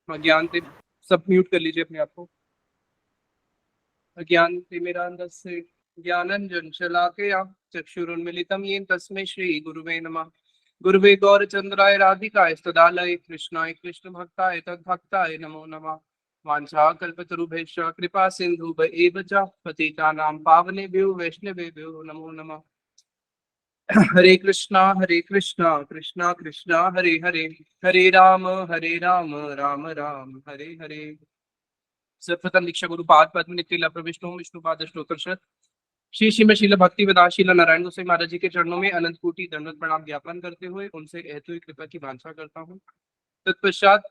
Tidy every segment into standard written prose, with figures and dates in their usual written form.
अज्ञान से सब म्यूट कर लीजिए अपने आप को। अज्ञान तिमिरान्धस्य ज्ञानंजन शलाकया चक्षुरुन्मीलितं येन तस्मै श्री गुरुवे नमः। गुरुवे गौरचंद्राय राधिकाय तदालय कृष्णाय कृष्ण भक्ताय तद्भक्ताय नमो नमः। वाञ्छाकल्पतरुभ्यश्च कृपा सिन्धुभ्येव च पतितानां पावनेभ्यो वैष्णवेभ्यो नमो नमः। हरे कृष्णा कृष्णा कृष्णा हरे हरे, हरे राम राम राम हरे हरे। सर्वप्रथम दीक्षा गुरु पाद पद्म नित्य प्रविष्णु विष्णु पाद स्तोत्र श्री श्रीमद शील भक्ति वेदांत शील नारायण गोसाई महाराज जी के चरणों में अनंत कोटि दंडवत प्रणाम ज्ञापन करते हुए उनसे हेतु कृपा की वांछा करता हूँ। तत्पश्चात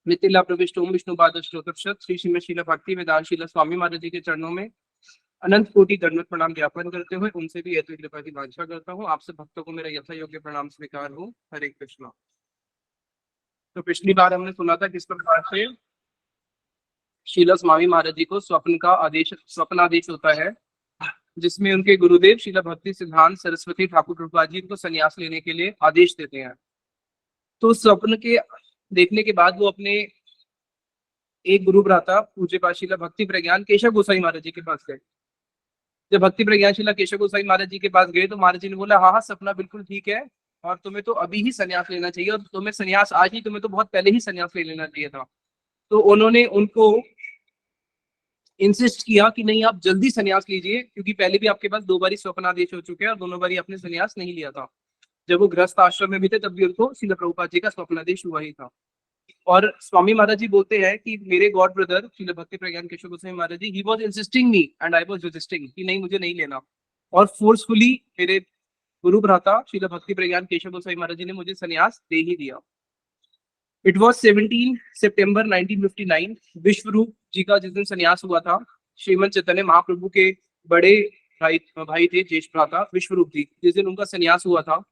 नित्य प्रविष्णु विष्णु पाद स्तोत्र श्री श्रीमद शील भक्ति वेदांत शील स्वामी महाराज जी के चरणों में अनंत कोटि दंडवत प्रणाम ज्ञापन करते हुए उनसे भी हेतु कृपा की वांछा करता हूँ। आपसे भक्तों को मेरा यथा योग्य प्रणाम स्वीकार हो। हरे कृष्णा। तो पिछली बार हमने सुना था किस प्रकार से शीला स्वामी महाराज जी को स्वप्न आदेश होता है, जिसमें उनके गुरुदेव शीला भक्ति सिद्धांत सरस्वती ठाकुर प्रभुपाद जी को संन्यास लेने के लिए आदेश देते हैं। तो स्वप्न के देखने के बाद वो अपने एक गुरु भ्राता पूज्य शीला भक्ति प्रज्ञान केशव गोसाई महाराज जी के पास गए। जब भक्ति प्रज्ञान शीला केशव गोसाई महाराज जी के पास गए तो महाराज जी ने बोला, हाँ हाँ सपना बिल्कुल ठीक है और तुम्हें तो अभी ही संन्यास लेना चाहिए, और तुम्हें संन्यास आज ही, तुम्हें तो बहुत पहले ही संन्यास ले लेना चाहिए था। तो उन्होंने उनको इंसिस्ट किया कि नहीं, आप जल्दी संन्यास लीजिए, क्योंकि पहले भी आपके पास 2 बारी स्वप्नादेश हो चुके हैं और दोनों बारी आपने संन्यास नहीं लिया था। जब वो गृहस्थ आश्रम में भी थे तब भी उनको श्रील प्रभुपाद जी का स्वप्नादेश हुआ ही था। और स्वामी महाराज जी बोलते हैं कि मेरे God brother Srila Bhakti Pragyan Keshav Goswami Maharaj ji, he was insisting me and I was resisting, कि नहीं मुझे नहीं लेना, और फोर्सफुली मेरे गुरु भ्राता श्रील भक्ति प्रज्ञान केशव गोस्वामी महाराज जी ने मुझे संन्यास दे ही दिया। इट वॉज 17 सितंबर 1959, विश्वरूप जी का जिस दिन संन्यास हुआ था, श्रीमद चैतन्य महाप्रभु के बड़े भाई थे ज्येष्ठ भ्राता विश्वरूप जी, जिस दिन उनका संन्यास हुआ था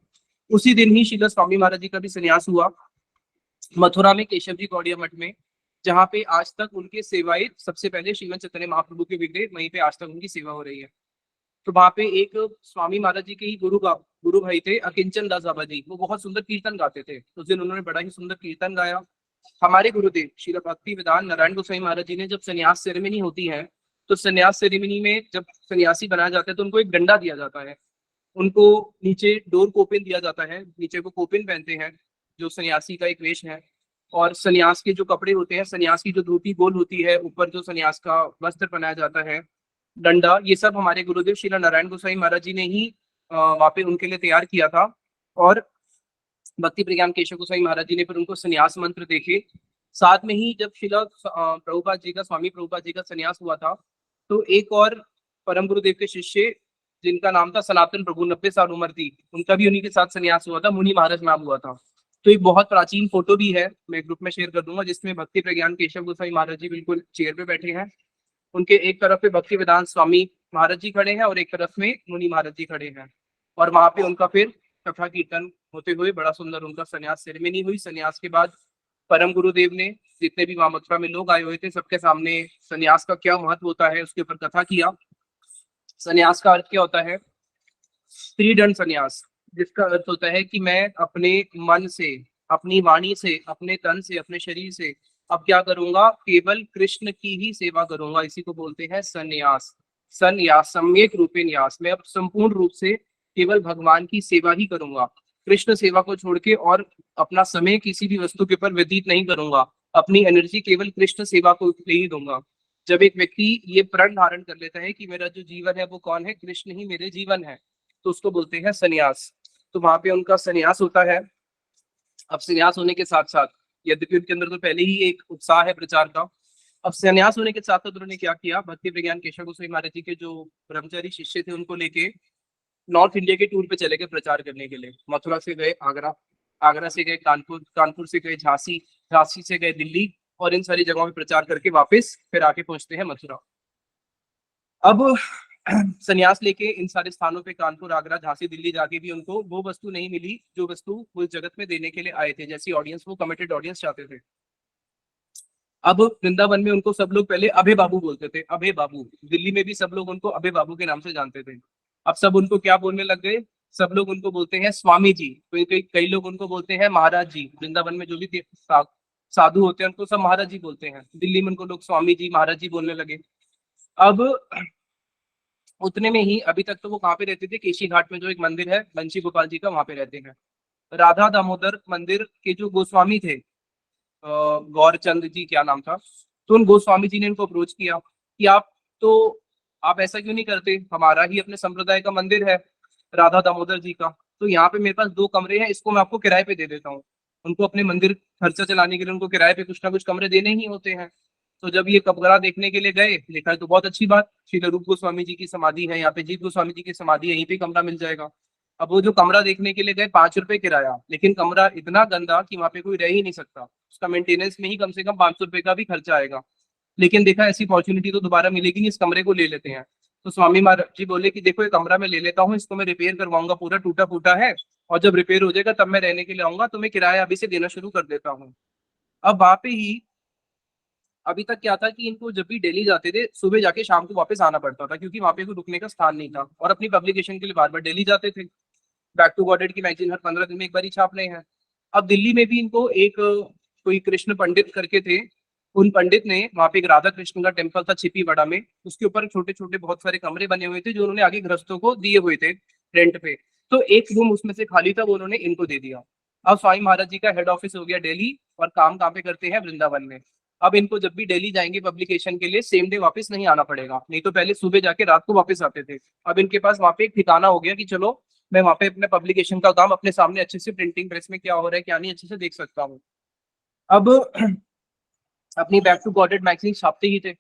उसी दिन ही श्रील स्वामी महाराज जी का भी संन्यास हुआ मथुरा में केशव जी गौड़िया मठ में, जहाँ पे आज तक उनके सेवाएं सबसे पहले श्रीमद चैतन्य महाप्रभु के विग्रह, वहीं पे आज तक उनकी सेवा हो रही है। तो वहाँ पे एक स्वामी महाराज जी के ही गुरु भाई थे अकिंचन दास बाबा जी, वो बहुत सुंदर कीर्तन गाते थे। उस दिन उन्होंने बड़ा ही सुंदर कीर्तन गाया। हमारे गुरुदेव श्री भक्ति वेदांत नारायण गोसाई महाराज जी ने जब संन्यास सेरेमनी होती है, तो संन्यास सेरेमनी में जब सन्यासी बनाया जाता है तो उनको एक डंडा दिया जाता है, उनको नीचे डोर कोपिन दिया जाता है, नीचे वो कोपिन पहनते हैं जो सन्यासी का एक वेश है, और सन्यास के जो कपड़े होते हैं, सन्यास की जो धोती गोल होती है, ऊपर जो सन्यास का वस्त्र पहनाया जाता है, डंडा, ये सब हमारे गुरुदेव श्री नारायण गोसाई महाराज जी ने ही वहाँ पे उनके लिए तैयार किया था। और भक्ति प्रज्ञान केशव गोसाई महाराज जी ने फिर उनको संन्यास मंत्र देखे। साथ में ही जब शिला प्रभुपाद जी का, स्वामी प्रभुपाद जी का संन्यास हुआ था, तो एक और परम गुरुदेव के शिष्य जिनका नाम था सनातन प्रभु, 90 साल उम्र थी, उनका भी उन्हीं के साथ संन्यास हुआ था, मुनि महाराज नाम हुआ था। तो एक बहुत प्राचीन फोटो भी है, मैं ग्रुप में शेयर कर दूंगा, जिसमें भक्ति प्रज्ञान केशव गोसाई महाराज जी बिल्कुल चेयर पे बैठे हैं, उनके एक तरफ पे भक्ति वेदांत स्वामी महाराज जी खड़े हैं और एक तरफ में मुनि महाराज जी खड़े हैं, और वहां पे उनका फिर कथा कीर्तन होते हुए बड़ा सुंदर उनका संन्यास सेरेमनी हुई। संन्यास के बाद परम गुरुदेव ने जितने भी वहां मथुरा में लोग आए हुए थे सबके सामने संन्यास का क्या महत्व होता है उसके ऊपर कथा किया। संन्यास का अर्थ क्या होता है? त्रिदंड संन्यास, जिसका अर्थ होता है कि मैं अपने मन से, अपनी वाणी से, अपने तन से, अपने शरीर से अब क्या करूंगा? केवल कृष्ण की ही सेवा करूंगा। इसी को बोलते हैं संन्यास। संन्यास सम्यक रूपे न्यास, मैं अब संपूर्ण रूप से केवल भगवान की सेवा ही करूंगा, कृष्ण सेवा को छोड़ के और अपना समय किसी भी वस्तु के ऊपर व्यतीत नहीं करूंगा, अपनी एनर्जी केवल कृष्ण सेवा को ले ही दूंगा। जब एक व्यक्ति ये प्रण धारण कर लेता है कि मेरा जो जीवन है वो कौन है? कृष्ण ही मेरे जीवन है, तो उसको बोलते हैं संन्यास। तो वहां पे उनका संन्यास होता है। अब संन्यास होने के साथ साथ, यद्यपि उनके अंदर तो पहले ही एक उत्साह है प्रचार का, अब संन्यास होने के साथ साथ उन्होंने क्या किया? भक्ति प्रज्ञान केशव गोसाई महाराज जी के जो ब्रह्मचारी शिष्य थे उनको लेके नॉर्थ इंडिया के टूर पे चले गए प्रचार करने के लिए। मथुरा से गए आगरा, आगरा से गए कानपुर, कानपुर से गए झांसी, झांसी से गए दिल्ली, और इन सारी जगहों पे प्रचार करके वापस फिर आके पहुंचते हैं मथुरा। अब संन्यास लेके इन सारे स्थानों पे, कानपुर, आगरा, झांसी, दिल्ली जाके भी उनको वो वस्तु नहीं मिली जो वस्तु वो जगत में देने के लिए आए थे, जैसी ऑडियंस वो कमिटेड ऑडियंस चाहते थे। अब वृंदावन में उनको सब लोग पहले अभय बाबू बोलते थे, अभय बाबू। दिल्ली में भी सब लोग उनको अभय बाबू के नाम से जानते थे। अब सब उनको क्या बोलने लग गए? सब लोग उनको बोलते हैं स्वामी जी, तो कई लोग उनको बोलते हैं महाराज जी। वृंदावन में जो भी साधु होते हैं उनको सब महाराज जी बोलते हैं, दिल्ली में उनको लोग स्वामी जी महाराज जी बोलने लगे। अब उतने में ही अभी तक तो वो कहाँ पे रहते थे, केशी घाट में जो एक मंदिर है बंशी गोपाल जी का, वहां पे रहते हैं। राधा दामोदर मंदिर के जो गोस्वामी थे, गौरचंद जी क्या नाम था, तो उन गोस्वामी जी ने इनको अप्रोच किया कि तो आप ऐसा क्यों नहीं करते, हमारा ही अपने संप्रदाय का मंदिर है राधा दामोदर जी का, तो यहाँ पे मेरे पास 2 कमरे हैं, इसको मैं आपको किराए पे दे देता हूँ। उनको अपने मंदिर खर्चा चलाने के लिए उनको किराए पे कुछ ना कुछ कमरे देने ही होते हैं। तो जब ये कमरा देखने के लिए गए, देखा तो बहुत अच्छी बात, श्री रूप गोस्वामी जी की समाधि है यहाँ पे, जीत गोस्वामी जी की समाधि है, यहीं पे कमरा मिल जाएगा। अब वो जो कमरा देखने के लिए गए, 5 रुपए किराया, लेकिन कमरा इतना गंदा कि वहां पे कोई रह ही नहीं सकता, उसका मेंटेनेंस में ही कम से कम 500 रुपए का भी खर्चा आएगा। लेकिन देखा ऐसी अपॉर्चुनिटी तो दोबारा मिलेगी नहीं, इस कमरे को ले लेते हैं। तो स्वामी महाराज जी बोले कि देखो ये कमरा मैं ले लेता हूँ, इसको मैं रिपेयर करवाऊंगा, पूरा टूटा फूटा है, और जब रिपेयर हो जाएगा तब मैं रहने के लिए आऊंगा, तो मैं किराया अभी से देना शुरू कर देता हूँ। अब वहां पे ही अभी तक क्या था कि इनको जब भी दिल्ली जाते थे, सुबह जाके शाम को वापस आना पड़ता था, क्योंकि वहां पे कोई रुकने का स्थान नहीं था, और अपनी पब्लिकेशन के लिए बार बार दिल्ली जाते थे। बैक टू गॉडेड की मैगजीन हर 15 दिन में एक बार ही छाप रहे हैं। अब दिल्ली में भी इनको एक कोई कृष्ण पंडित करके थे, उन पंडित ने वहां पे एक राधा कृष्ण का टेम्पल था छिपीवाड़ा में, उसके ऊपर छोटे छोटे बहुत सारे कमरे बने हुए थे जो उन्होंने आगे गृहस्थों को दिए हुए थे रेंट पे। तो एक रूम उसमें से खाली था, वो उन्होंने इनको दे दिया। अब स्वामी महाराज जी का हेड ऑफिस हो गया दिल्ली, और काम कहाँ पे करते हैं, वृंदावन में। अब इनको जब भी दिल्ली जाएंगे पब्लिकेशन के लिए, सेम डे वापस नहीं आना पड़ेगा, नहीं तो पहले सुबह जाके रात को वापस आते थे। अब इनके पास वहां पे एक ठिकाना हो गया कि चलो मैं वहां पे अपने पब्लिकेशन का काम अपने सामने अच्छे से, प्रिंटिंग प्रेस में क्या हो रहा है क्या नहीं, अच्छे से देख सकता हूँ। अब अपनी बैक टू गॉडेड मैगजीन छापते ही थे,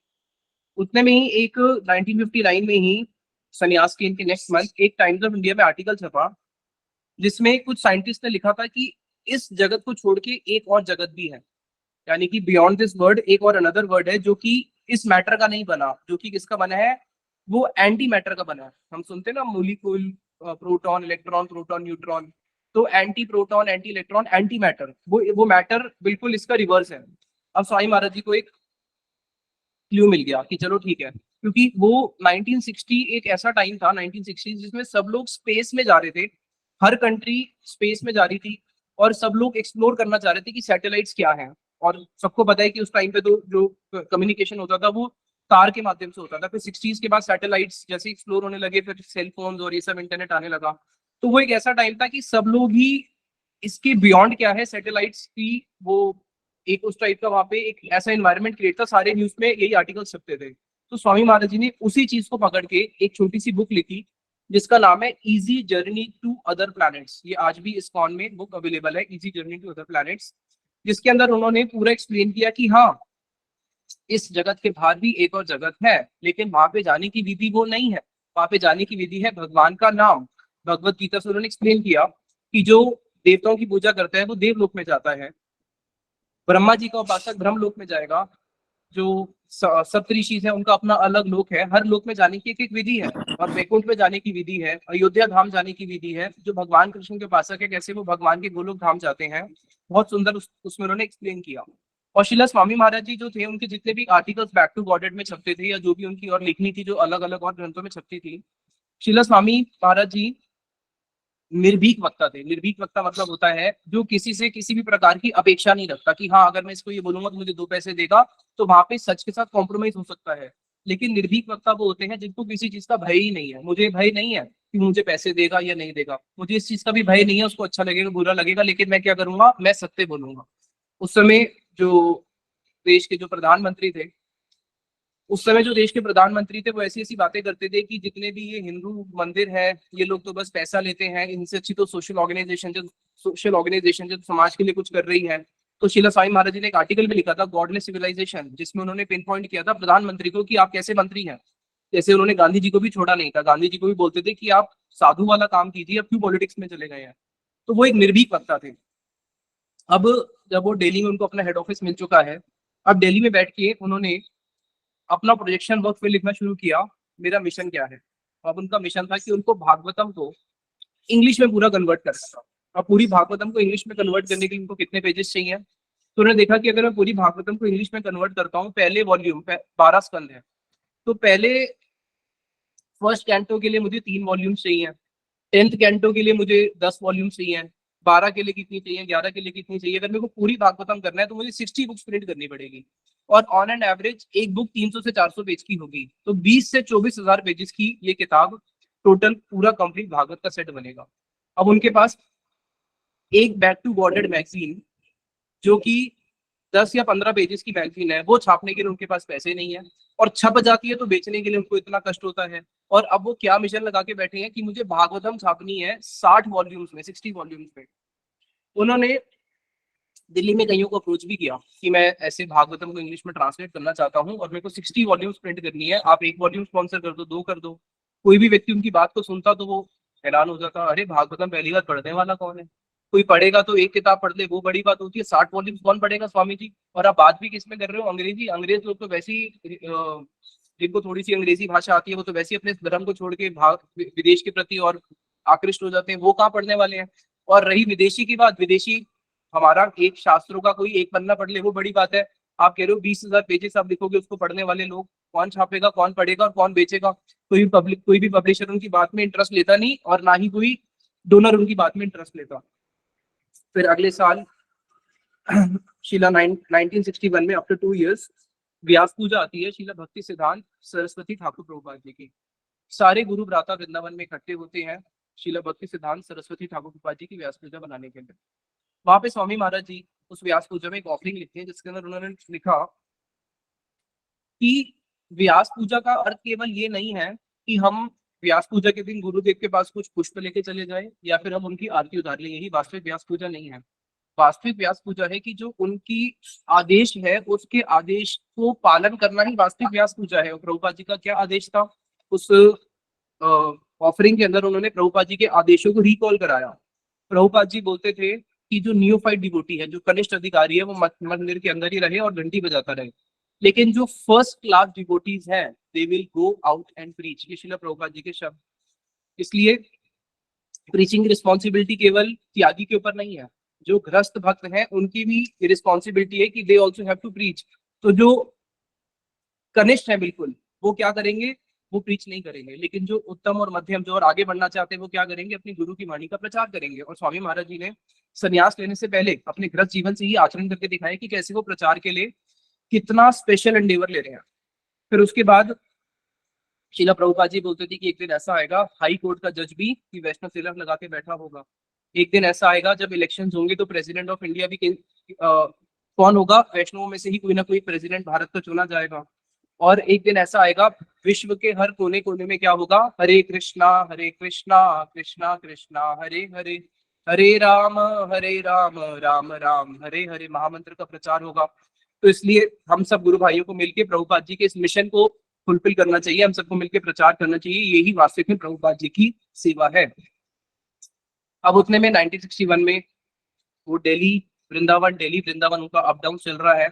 उतने में ही एक 1959 में ही सन्यास के इनके नेक्स्ट मंथ एक टाइम्स ऑफ इंडिया में आर्टिकल छपा, जिसमें कुछ साइंटिस्ट ने लिखा था कि इस जगत को छोड़ के एक और जगत भी है, यानी कि बियॉन्ड दिस वर्ड एक और अनदर वर्ड है, जो कि इस मैटर का नहीं बना, जो कि किसका बना है, वो एंटी मैटर का बना है। हम सुनते हैं ना molecule, proton electron proton neutron, तो anti proton anti electron anti matter, वो मैटर बिल्कुल इसका रिवर्स है। अब स्वामी महाराज जी को एक क्ल्यू मिल गया कि चलो ठीक है, क्योंकि वो 1960 एक ऐसा टाइम था 1960 जिसमें सब लोग स्पेस में जा रहे थे, हर कंट्री स्पेस में जा रही थी, और सब लोग एक्सप्लोर करना चाह रहे थे कि सैटेलाइट्स क्या हैं। और सबको पता है कि उस टाइम पे तो जो कम्युनिकेशन होता था वो तार के माध्यम से होता था, फिर 60s के बाद सैटेलाइट्स जैसे एक्सप्लोर होने लगे, फिर सेल फोन और ये सब इंटरनेट आने लगा। तो वो एक ऐसा टाइम था कि सब लोग ही इसके बियॉन्ड क्या है सैटेलाइट्स की, वो एक उस टाइप का वहां पे एक ऐसा एनवायरनमेंट क्रिएट था, सारे न्यूज में यही आर्टिकल छपते थे। तो स्वामी महाराज जी ने उसी चीज को पकड़ के एक छोटी सी बुक लिखी, जिसका नाम है easy journey to other planets. ये आज भी इस्कॉन में बुक अवेलेबल है, easy journey to other planets, जिसके अंदर उन्होंने पूरा एक्सप्लेन किया कि हाँ, इस जगत के बाहर भी एक और जगत है, लेकिन वहां पे जाने की विधि वो नहीं है, वहां पे जाने की विधि है भगवान का नाम। भगवत गीता से उन्होंने एक्सप्लेन किया कि जो देवताओं की पूजा करता है वो देवलोक में जाता है, ब्रह्मा जी का उपासक ब्रह्मलोक में जाएगा, जो सप्तऋषि है उनका अपना अलग लोक है, हर लोक में जाने की एक एक विधि है, और वैकुंठ में जाने की विधि है, अयोध्या धाम जाने की विधि है, जो भगवान कृष्ण के उपासक है कैसे वो भगवान के गोलोक धाम जाते हैं। बहुत सुंदर उसमें उन्होंने एक्सप्लेन किया। और शिला स्वामी महाराज जी जो थे, उनके जितने भी आर्टिकल्स बैक टू गॉडेड में छपते थे, या जो भी उनकी और लिखनी थी जो अलग अलग और ग्रंथों में छपती थी, शिला स्वामी महाराज जी निर्भीक वक्ता थे। निर्भीक वक्ता मतलब होता है जो किसी से किसी भी प्रकार की अपेक्षा नहीं रखता कि हाँ अगर मैं इसको ये बोलूंगा तो मुझे 2 पैसे देगा, तो वहां पे सच के साथ कॉम्प्रोमाइज हो सकता है। लेकिन निर्भीक वक्ता वो होते हैं जिनको किसी चीज का भय ही नहीं है। मुझे भय नहीं है कि मुझे पैसे देगा या नहीं देगा, मुझे इस चीज का भी भय नहीं है, उसको अच्छा लगेगा बुरा लगेगा, लेकिन मैं क्या करूंगा, मैं सत्य बोलूंगा। उस समय जो देश के जो प्रधानमंत्री थे, उस समय जो देश के प्रधानमंत्री थे, वो ऐसी ऐसी बातें करते थे कि जितने भी ये हिंदू मंदिर है, ये लोग तो बस पैसा लेते हैं, इनसे अच्छी तो सोशल ऑर्गेनाइजेशन जो समाज के लिए कुछ कर रही है। तो शीला साई महाराज जी ने एक आर्टिकल भी लिखा था गॉडलेस सिविलाइजेशन, जिसमें उन्होंने पिन पॉइंट किया था प्रधानमंत्री को कि आप कैसे मंत्री हैं। जैसे उन्होंने गांधी जी को भी छोड़ा नहीं था, गांधी जी को भी बोलते थे कि आप साधु वाला काम कीजिए, अब क्यों पॉलिटिक्स में चले गए हैं। तो वो एक निर्भीक वक्ता थे। अब जब वो दिल्ली में उनको अपना हेड ऑफिस मिल चुका है, अब दिल्ली में बैठ के उन्होंने अपना प्रोजेक्शन वर्क पे लिखना शुरू किया, मेरा मिशन क्या है। अब उनका मिशन था कि उनको भागवतम को इंग्लिश में पूरा कन्वर्ट करना था। अब पूरी भागवतम को इंग्लिश में कन्वर्ट करने के लिए उनको कितने पेजेस चाहिए, तो उन्होंने देखा कि अगर मैं पूरी भागवतम को इंग्लिश में कन्वर्ट करता हूँ, पहले वॉल्यूम 12 स्कंद है, तो पहले फर्स्ट कैंटो के लिए मुझे 3 वॉल्यूम चाहिए, 10th कैंटो के लिए मुझे 10 वॉल्यूम चाहिए, 12 के लिए कितनी चाहिए, 11 के लिए कितनी चाहिए। अगर मेरे को पूरी भागवतम करना है तो मुझे 60 बुक्स प्रिंट करनी पड़ेगी, और ऑन एन एवरेज एक बुक 300 से 400 पेज की होगी, तो 20 से 24,000 पेजेस की ये किताब टोटल पूरा कंप्लीट भागवत का सेट बनेगा। अब उनके पास एक बैक टू बॉर्डर्ड मैगजीन जो कि 10 या 15 पेजेस की मैगजीन है, वो छापने के लिए उनके पास पैसे नहीं है, और छप जाती है तो बेचने के लिए उनको इतना कष्ट होता है। और अब वो क्या मिशन लगा के बैठे हैं कि मुझे भागवतम छापनी है 60 वॉल्यूम्स में, 60 वॉल्यूम्स में। उन्होंने दिल्ली में कईयों को अप्रोच भी किया कि मैं ऐसे भागवतम को इंग्लिश में ट्रांसलेट करना चाहता हूँ और मेरे को 60 वॉल्यूम्स प्रिंट करनी है, आप एक वॉल्यूम स्पॉन्सर कर दो, दो कर दो। कोई भी व्यक्ति उनकी बात को सुनता तो वो हैरान हो जाता, अरे भागवतम पहली बार पढ़ने वाला कौन है, कोई पढ़ेगा तो एक किताब पढ़ ले, वो बड़ी बात होती है, 60 वॉल्यूम्स कौन पढ़ेगा स्वामी जी। और आप बात भी किस में कर रहे हो, अंग्रेजी। अंग्रेज लोग तो वैसे ही जिनको थोड़ी सी अंग्रेजी भाषा आती है वो तो वैसे ही अपने धर्म को छोड़ के भाग विदेश के प्रति और आकृष्ट हो जाते हैं, वो कहाँ पढ़ने वाले हैं। और रही विदेशी की बात, विदेशी हमारा एक शास्त्रों का कोई एक पन्ना पढ़ ले वो बड़ी बात है, आप कह रहे हो 20,000 पेजेस आप लिखोगे, उसको पढ़ने वाले लोग कौन छापेगा, कौन पढ़ेगा और कौन बेचेगा। कोई भी पब्लिशर उनकी बात में इंटरेस्ट लेता नहीं, और ना ही कोई डोनर उनकी बात में इंटरेस्ट लेता। फिर अगले साल शीला 1961 में आफ्टर 2 इयर्स व्यास पूजा आती है शीला भक्ति सिद्धांत सरस्वती ठाकुर प्रभुपाद जी की। सारे गुरु भ्राता वृंदावन में इकट्ठे होते हैं शीला भक्ति सिद्धांत सरस्वती ठाकुर प्रभुपाद जी की व्यास पूजा बनाने के लिए। वहां पे स्वामी महाराज जी उस व्यास पूजा में एक ऑफरिंग लिखते हैं जिसके अंदर उन्होंने लिखा कि व्यास पूजा का अर्थ केवल ये नहीं है कि हम व्यास पूजा के दिन गुरुदेव के पास कुछ पुष्प लेके चले जाए या फिर हम उनकी आरती उतार ले, यही वास्तविक व्यास पूजा नहीं है। वास्तविक व्यास पूजा है कि जो उनकी आदेश है उसके आदेश को पालन करना ही वास्तविक व्यास पूजा है। और प्रभुपाद जी का क्या आदेश था, उस ऑफरिंग के अंदर उन्होंने प्रभुपाद जी के आदेशों को रिकॉल कराया। प्रभुपाद जी बोलते थे कि जो नियोफाइट डिवोटी है, जो कनिष्ठ अधिकारी है, वो मंदिर के अंदर ही रहे और घंटी बजाता रहे, लेकिन जो फर्स्ट क्लास डिवोटीज हैं they will go out and preach, ये श्रील प्रभुपाद जी के शब्द। इसलिए प्रीचिंग रिस्पॉन्सिबिलिटी केवल त्यागी के ऊपर नहीं है, जो गृहस्थ भक्त हैं उनकी भी रिस्पॉन्सिबिलिटी है कि they also have to preach. तो जो कनिष्ठ है बिल्कुल वो क्या करेंगे, वो प्रीच नहीं करेंगे, लेकिन जो उत्तम और मध्यम जो और आगे बढ़ना चाहते हैं वो क्या करेंगे, अपनी गुरु की वाणी का प्रचार करेंगे। और स्वामी महाराज जी ने संन्यास लेने से पहले अपने गृहस्थ जीवन से ही आचरण करके दिखाया कि कैसे वो प्रचार के लिए कितना स्पेशल एंडेवर ले रहे हैं। फिर उसके बाद शीला प्रभुपाद जी बोलते थे कि एक दिन ऐसा आएगा हाई कोर्ट का जज भी कि वैष्णव तिलक लगा के बैठा होगा। एक दिन ऐसा आएगा जब इलेक्शन होंगे तो प्रेसिडेंट ऑफ इंडिया भी कौन होगा, वैष्णवों में से ही कोई ना कोई प्रेसिडेंट भारत का चुना जाएगा। और एक दिन ऐसा आएगा विश्व के हर कोने कोने में क्या होगा, हरे कृष्णा कृष्णा कृष्णा हरे हरे, हरे राम राम राम हरे हरे महामंत्र का प्रचार होगा। तो इसलिए हम सब गुरु भाइयों को मिलकर प्रभुपाद जी के इस मिशन को फुलफिल करना चाहिए, हम सबको मिलकर प्रचार करना चाहिए, यही वास्तविक में प्रभुपाद जी की सेवा है। अब उतने में 1961 में वो दिल्ली वृंदावन उनका अप डाउन चल रहा है।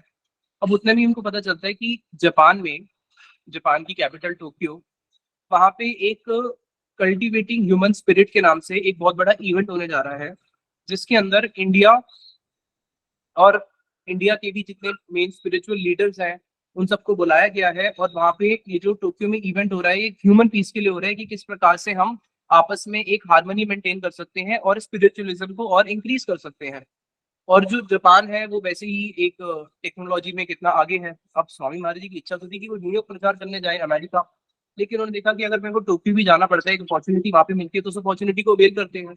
अब उतने में उनको पता चलता है कि जापान की कैपिटल टोक्यो, वहां पे एक कल्टीवेटिंग ह्यूमन स्पिरिट के नाम से एक बहुत बड़ा इवेंट होने जा रहा है, जिसके अंदर इंडिया के भी जितने मेन स्पिरिचुअल लीडर्स हैं उन सबको बुलाया गया है। और वहां पे ये जो टोक्यो में इवेंट हो रहा है, ये ह्यूमन पीस के लिए हो रहा है कि किस प्रकार से हम आपस में एक हार्मनी मेंटेन कर सकते हैं और स्पिरिचुअलिज्म को और इंक्रीज कर सकते हैं। और जो जापान है वो वैसे ही एक टेक्नोलॉजी में कितना आगे है। अब स्वामी महाराज जी की इच्छा तो थी कि वो न्यूयॉर्क प्रचार करने जाए अमेरिका, लेकिन उन्होंने देखा कि अगर मेरे को टोक्यो भी जाना पड़ता है, एक अपॉर्चुनिटी वहां पे मिलती है तो उस अपॉर्चुनिटी को अवेल करते हैं।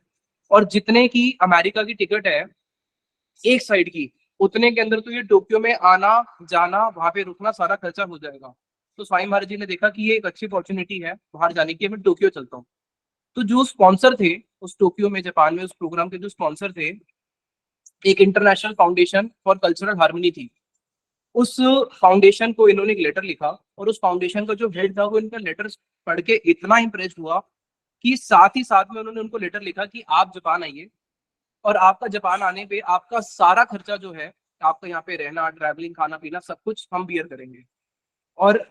और जितने की अमेरिका की टिकट है एक साइड की, उतने के अंदर तो ये टोक्यो में आना जाना वहां पे रुकना सारा खर्चा हो जाएगा। तो स्वामी महाराज जी ने देखा कि ये एक अच्छी अपॉर्चुनिटी है बाहर जाने की, मैं टोक्यो चलता हूँ। तो जो स्पॉन्सर थे उस टोक्यो में जापान में उस प्रोग्राम के जो स्पॉन्सर थे, एक international foundation for cultural harmony थी। उस फाउंडेशन को इन्होंने एक लेटर लिखा और उस फाउंडेशन का जो हेड था वो इनका लेटर पढ़ के इतना इंप्रेस हुआ कि साथ ही साथ में उन्होंने उनको लेटर लिखा कि आप जापान आइए और आपका जापान आने पे आपका सारा खर्चा जो है, आपका यहाँ पे रहना ट्रैवलिंग खाना पीना सब कुछ हम बियर करेंगे। और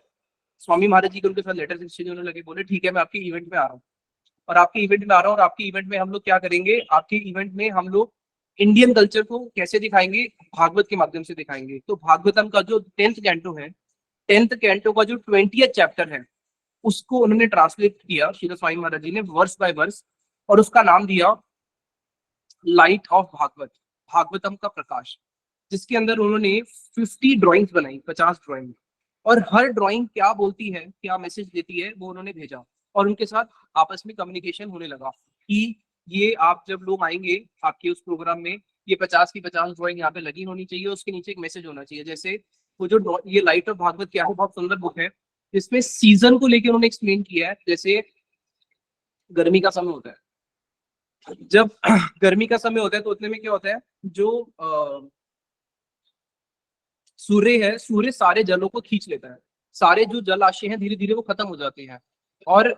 स्वामी महाराज जी के उनके साथ लेटर एक्सचेंज होने लगे, बोले ठीक है मैं आपके इवेंट में आ रहा हूँ और आपके इवेंट में आ रहा हूँ और आपके इवेंट में हम लोग क्या करेंगे, आपके इवेंट में हम लोग इंडियन कल्चर को कैसे दिखाएंगे, भागवत के माध्यम से दिखाएंगे। तो भागवतम का जो 10th कैंटो है, 10th कैंटो का जो 20th चैप्टर है उसको उन्होंने ट्रांसलेट किया श्रील स्वामी महाराज जी ने वर्स बाय वर्स, और उसका नाम दिया लाइट ऑफ भागवत, भागवतम का प्रकाश, जिसके अंदर उन्होंने 50 ड्राइंग्स बनाई, 50 ड्राइंग, और हर ड्राइंग क्या बोलती है, क्या मैसेज देती है, वो उन्होंने भेजा, और उनके साथ आपस में कम्युनिकेशन होने लगा कि ये आप जब लोग आएंगे आपके उस प्रोग्राम में, ये 50 की 50 ड्राइंग यहाँ पे लगी होनी चाहिए, उसके नीचे एक मैसेज होना चाहिए। जैसे वो जो ये लाइट ऑफ भागवत क्या है, बहुत सुंदर बुक है, जिसमें सीजन को लेकर उन्होंने एक्सप्लेन किया है। जैसे गर्मी का समय होता है, जब गर्मी का समय होता है तो उतने में क्या होता है, जो सूर्य है, सूर्य सारे जलों को खींच लेता है, सारे जो जलाशय हैं धीरे धीरे वो खत्म हो जाते हैं, और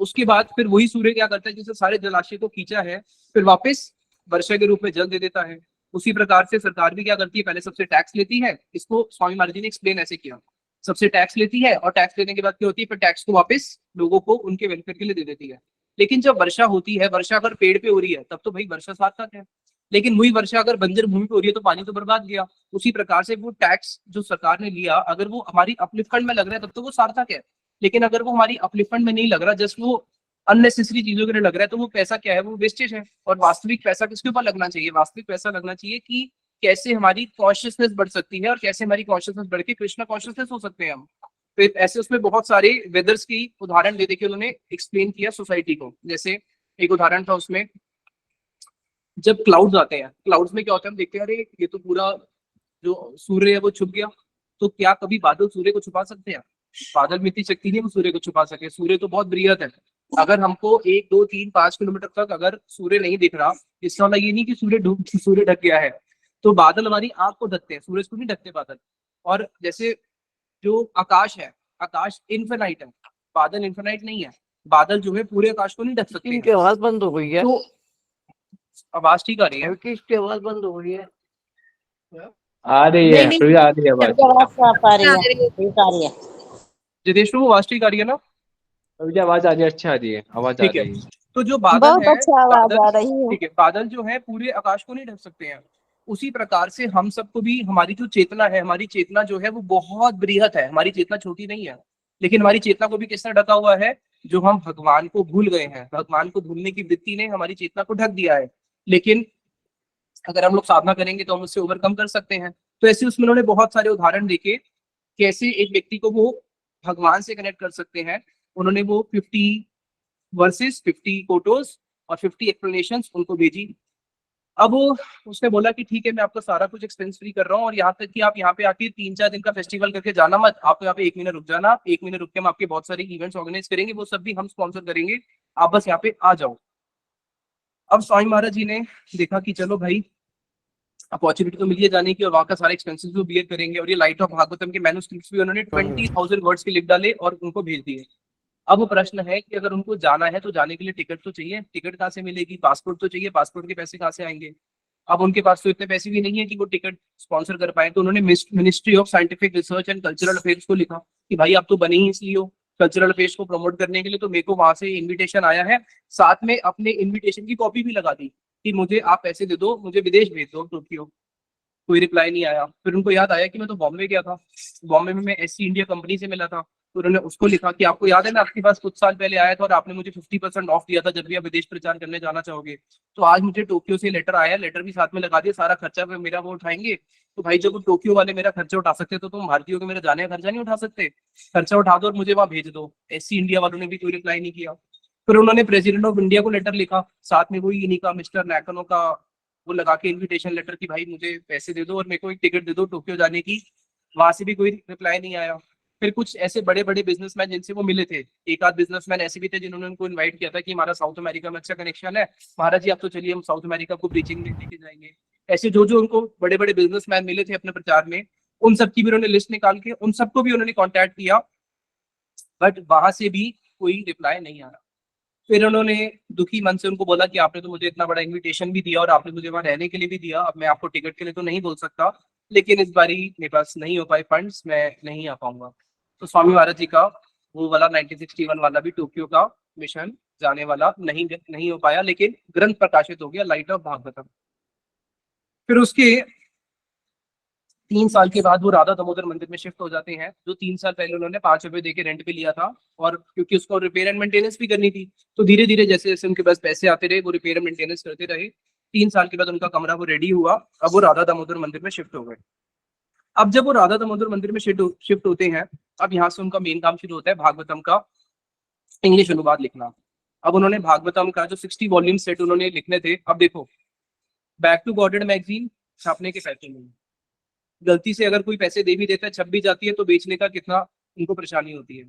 उसके बाद फिर वही सूर्य क्या करता है, जिससे सारे जलाशय को खींचा है, फिर वापस वर्षा के रूप में जल दे देता है। उसी प्रकार से सरकार भी क्या करती है, पहले सबसे टैक्स लेती है, इसको स्वामी महाराज जी ने एक्सप्लेन ऐसे किया, सबसे टैक्स लेती है, और टैक्स लेने के बाद क्या होती है, फिर टैक्स को वापस लोगों को उनके वेलफेयर के लिए दे देती है। लेकिन जब वर्षा होती है, वर्षा अगर पेड़ पे हो रही है तब तो भाई वर्षा सार्थक है, लेकिन वही वर्षा अगर बंजर भूमि पे हो रही है तो पानी तो बर्बाद गया। उसी प्रकार से वो टैक्स जो सरकार ने लिया, अगर वो हमारी अपलिफ्टमेंट में लग रहा है तब तो वो सार्थक है, लेकिन अगर वो हमारी अपलिफ्टमेंट में नहीं लग रहा, जस्ट वो अननेसेसरी चीजों के लिए लग रहा है, तो वो पैसा क्या है, वो वेस्टेज है। और वास्तविक पैसा किसके ऊपर लगना चाहिए, वास्तविक पैसा लगना चाहिए कि कैसे हमारी कॉन्शियसनेस बढ़ सकती है, और कैसे हमारी कॉन्शियसनेस बढ़ के कृष्णा कॉन्शियसनेस हो सकते हैं हम। फिर ऐसे उसमें बहुत सारे वेदर्स की उदाहरण दे देके उन्होंने एक्सप्लेन किया सोसाइटी को। जैसे एक उदाहरण था उसमें, जब क्लाउड्स आते हैं, क्लाउड्स में क्या होता है, हम देखते हैं अरे ये तो पूरा जो सूर्य है वो छुप गया, तो क्या कभी बादल सूर्य को छुपा सकते हैं? बादल में इतनी शक्ति नहीं है वो सूर्य को छुपा सके, सूर्य तो बहुत बृहत है। अगर हमको 1 2 3 5 किलोमीटर तक अगर सूर्य नहीं दिख रहा, इसका मतलब ये नहीं कि सूर्य ढक गया है, तो बादल हमारी आंख को ढकते हैं, सूरज को नहीं ढकते बादल। और जैसे जो आकाश है, आकाश इन्फिनाइट है, बादल इन्फिनाइट नहीं है, बादल जो है पूरे आकाश को नहीं ढक सकते इनकी हैं। आवाज बंद हो गई है, तो आवाज ठीक आ रही है? हल्की इसकी आवाज बंद हो गई है। आ रही है, नहीं फिर आ रही है आवाज। आवाज साफ आ रही है, ठीक आ रही है। जितेश को आवाज ठीक आ रही है ना? अभी आवाज आ रही है, अच्छा आ रही है, आवाज आ ठीक है। रही है। तो जो बादल बहुत है, अच्छा आवाज बादल, आ रही है। ठीक है, बादल जो है पूरे आकाश को नहीं ढक सकते हैं। उसी प्रकार से हम सबको भी, हमारी जो चेतना है, हमारी चेतना जो है वो बहुत बृहत है, हमारी चेतना छोटी नहीं है, लेकिन हमारी चेतना को भी किसने ढका हुआ है, जो हम भगवान को भूल गए हैं, भगवान को भूलने की वृत्ति ने हमारी चेतना को ढक दिया है। लेकिन अगर हम लोग साधना करेंगे तो हम उससे ओवरकम कर सकते हैं। तो ऐसे उसमें उन्होंने बहुत सारे उदाहरण देके कैसे एक व्यक्ति को वो भगवान से कनेक्ट कर सकते हैं। उन्होंने वो 50 वर्सेस, 50 फोटोज और 50 एक्सप्लेनेशन उनको भेजी। अब उसने बोला कि ठीक है, मैं आपका सारा कुछ एक्सपेंस फ्री कर रहा हूँ, और यहाँ तक कि आप यहाँ पे आके 3 4 दिन का फेस्टिवल करके जाना मत, आप यहाँ पे 1 महीना रुक जाना, 1 महीने रुक के हम आपके बहुत सारे इवेंट्स ऑर्गेनाइज करेंगे, वो सब भी हम स्पॉन्सर करेंगे, आप बस यहाँ पे आ जाओ। अब स्वामी महाराज जी ने देखा कि चलो भाई, अपॉर्चुनिटी तो मिली है जाने की, और वहाँ का सारे एक्सपेंसेस भी बियर करेंगे, और ये लाइट ऑफ भागवतम के मैन्युस्क्रिप्ट्स भी उन्होंने 20,000 वर्ड्स के लिख डाले और उनको भेज दिए। अब प्रश्न है कि अगर उनको जाना है तो जाने के लिए टिकट तो चाहिए, टिकट कहाँ से मिलेगी, पासपोर्ट तो चाहिए, पासपोर्ट के पैसे कहाँ से आएंगे? अब उनके पास तो इतने पैसे भी नहीं है कि वो टिकट स्पॉन्सर कर पाए, तो उन्होंने ministry of scientific research and cultural affairs को लिखा कि भाई आप तो बने ही इसलिए हो कल्चरल अफेयर्स को प्रमोट करने के लिए, तो मेरे को वहां से इन्विटेशन आया है, साथ में अपने इन्विटेशन की कॉपी भी लगा दी कि मुझे आप पैसे दे दो, मुझे विदेश भेज दो टोक्यो। कोई रिप्लाई नहीं आया। फिर उनको याद आया कि मैं तो बॉम्बे गया था, बॉम्बे में मैं एससी इंडिया कंपनी से मिला था, तो उन्होंने उसको लिखा कि आपको याद है मैं आपके पास कुछ साल पहले आया था और आपने मुझे 50% ऑफ दिया था जब भी आप विदेश प्रचार करने जाना चाहोगे। तो आज मुझे टोक्यो से लेटर आया, लेटर भी साथ में लगा दिया, सारा खर्चा मेरा वो उठाएंगे। तो भाई जब वो टोक्यो वाले मेरा खर्चा उठा सकते तो तुम भारतीयों के मेरा जाने का खर्चा नहीं उठा सकते? खर्चा उठा दो और मुझे वहां भेज दो। एससी इंडिया वालों ने भी कोई रिप्लाई नहीं किया। फिर उन्होंने प्रेसिडेंट ऑफ इंडिया को लेटर लिखा, साथ में वही इन्हीं का मिस्टर नैकनो का वो लगा के इनविटेशन लेटर की भाई मुझे पैसे दे दो और मेरे को एक टिकट दे दो टोक्यो जाने की। वहां से भी कोई रिप्लाई नहीं आया। फिर कुछ ऐसे बड़े बड़े बिजनेसमैन जिनसे वो मिले थे, एक आध बिजनेसमैन ऐसे भी थे जिन्होंने उनको इनवाइट किया था कि हमारा साउथ अमेरिका में अच्छा कनेक्शन है, महाराज जी आप तो चलिए हम साउथ अमेरिका को ब्रीचिंग में लेके जाएंगे। ऐसे जो जो उनको बड़े बड़े बिजनेसमैन मिले थे अपने प्रचार में, उन सबकी भी उन्होंने लिस्ट निकाल के उन सबको भी उन्होंने कॉन्टैक्ट किया, बट वहां से भी कोई रिप्लाई नहीं आया। फिर उन्होंने दुखी मन से उनको बोला कि आपने तो मुझे इतना बड़ा इनविटेशन भी दिया और आपने मुझे वहां रहने के लिए भी दिया, अब मैं आपको टिकट के लिए तो नहीं बोल सकता, लेकिन इस बारी मेरे पास नहीं हो पाए फंड्स, मैं नहीं आ पाऊंगा। तो स्वामी महाराज जी का वो वाला 1961 वाला भी टोक्यो का मिशन जाने वाला नहीं हो पाया, लेकिन ग्रंथ प्रकाशित हो गया लाइट ऑफ भागवतम। फिर उसके 3 साल के बाद वो राधा दामोदर मंदिर में शिफ्ट हो जाते हैं, जो 3 साल पहले उन्होंने 5 रुपए देके रेंट पे लिया था, और क्योंकि उसको रिपेयर एंड मेंटेनेंस भी करनी थी, तो धीरे धीरे जैसे जैसे उनके पास पैसे आते रहे वो रिपेयर एंड मेंटेनेंस करते रहे। 3 साल के बाद उनका कमरा वो रेडी हुआ, अब वो राधा दामोदर मंदिर में शिफ्ट हो गए। अब जब वो राधा दामोदर मंदिर में शिफ्ट होते हैं, अब यहाँ से उनका मेन काम शुरू होता है भागवतम का इंग्लिश अनुवाद लिखना। अब उन्होंने भागवतम का जो 60 वॉल्यूम सेट उन्होंने लिखने थे, अब देखो बैक टू गॉडेड मैगजीन छापने के पैसे नहीं, गलती से अगर कोई पैसे दे भी देता है, छप भी जाती है, तो बेचने का कितना उनको परेशानी होती है।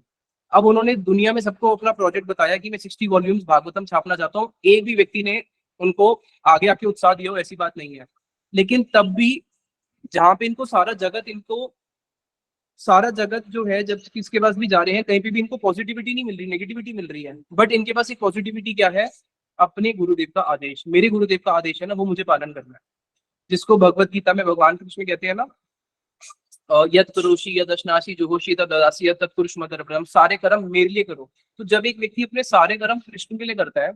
अब उन्होंने दुनिया में सबको अपना प्रोजेक्ट बताया कि मैं 60 वॉल्यूम्स भागवतम छापना चाहता हूँ, एक भी व्यक्ति ने उनको आगे आके उत्साह दिया हो ऐसी बात नहीं है। लेकिन तब भी जहां पे इनको सारा जगत जो है, जब किसके पास भी जा रहे हैं कहीं पे भी इनको पॉजिटिविटी नहीं मिल रही, नेगेटिविटी मिल रही है, बट इनके पास एक पॉजिटिविटी क्या है, अपने गुरुदेव का आदेश, मेरे गुरुदेव का आदेश है ना, वो मुझे पालन करना है। जिसको भगवत गीता में भगवान कृष्ण कहते हैं ना, यद करोषि यद अश्नासी जुहोषि तद ददासी यद तत्पुरुष मदर ब्रह्म, सारे कर्म मेरे लिए करो। तो जब एक व्यक्ति अपने सारे कर्म कृष्ण के लिए करता है,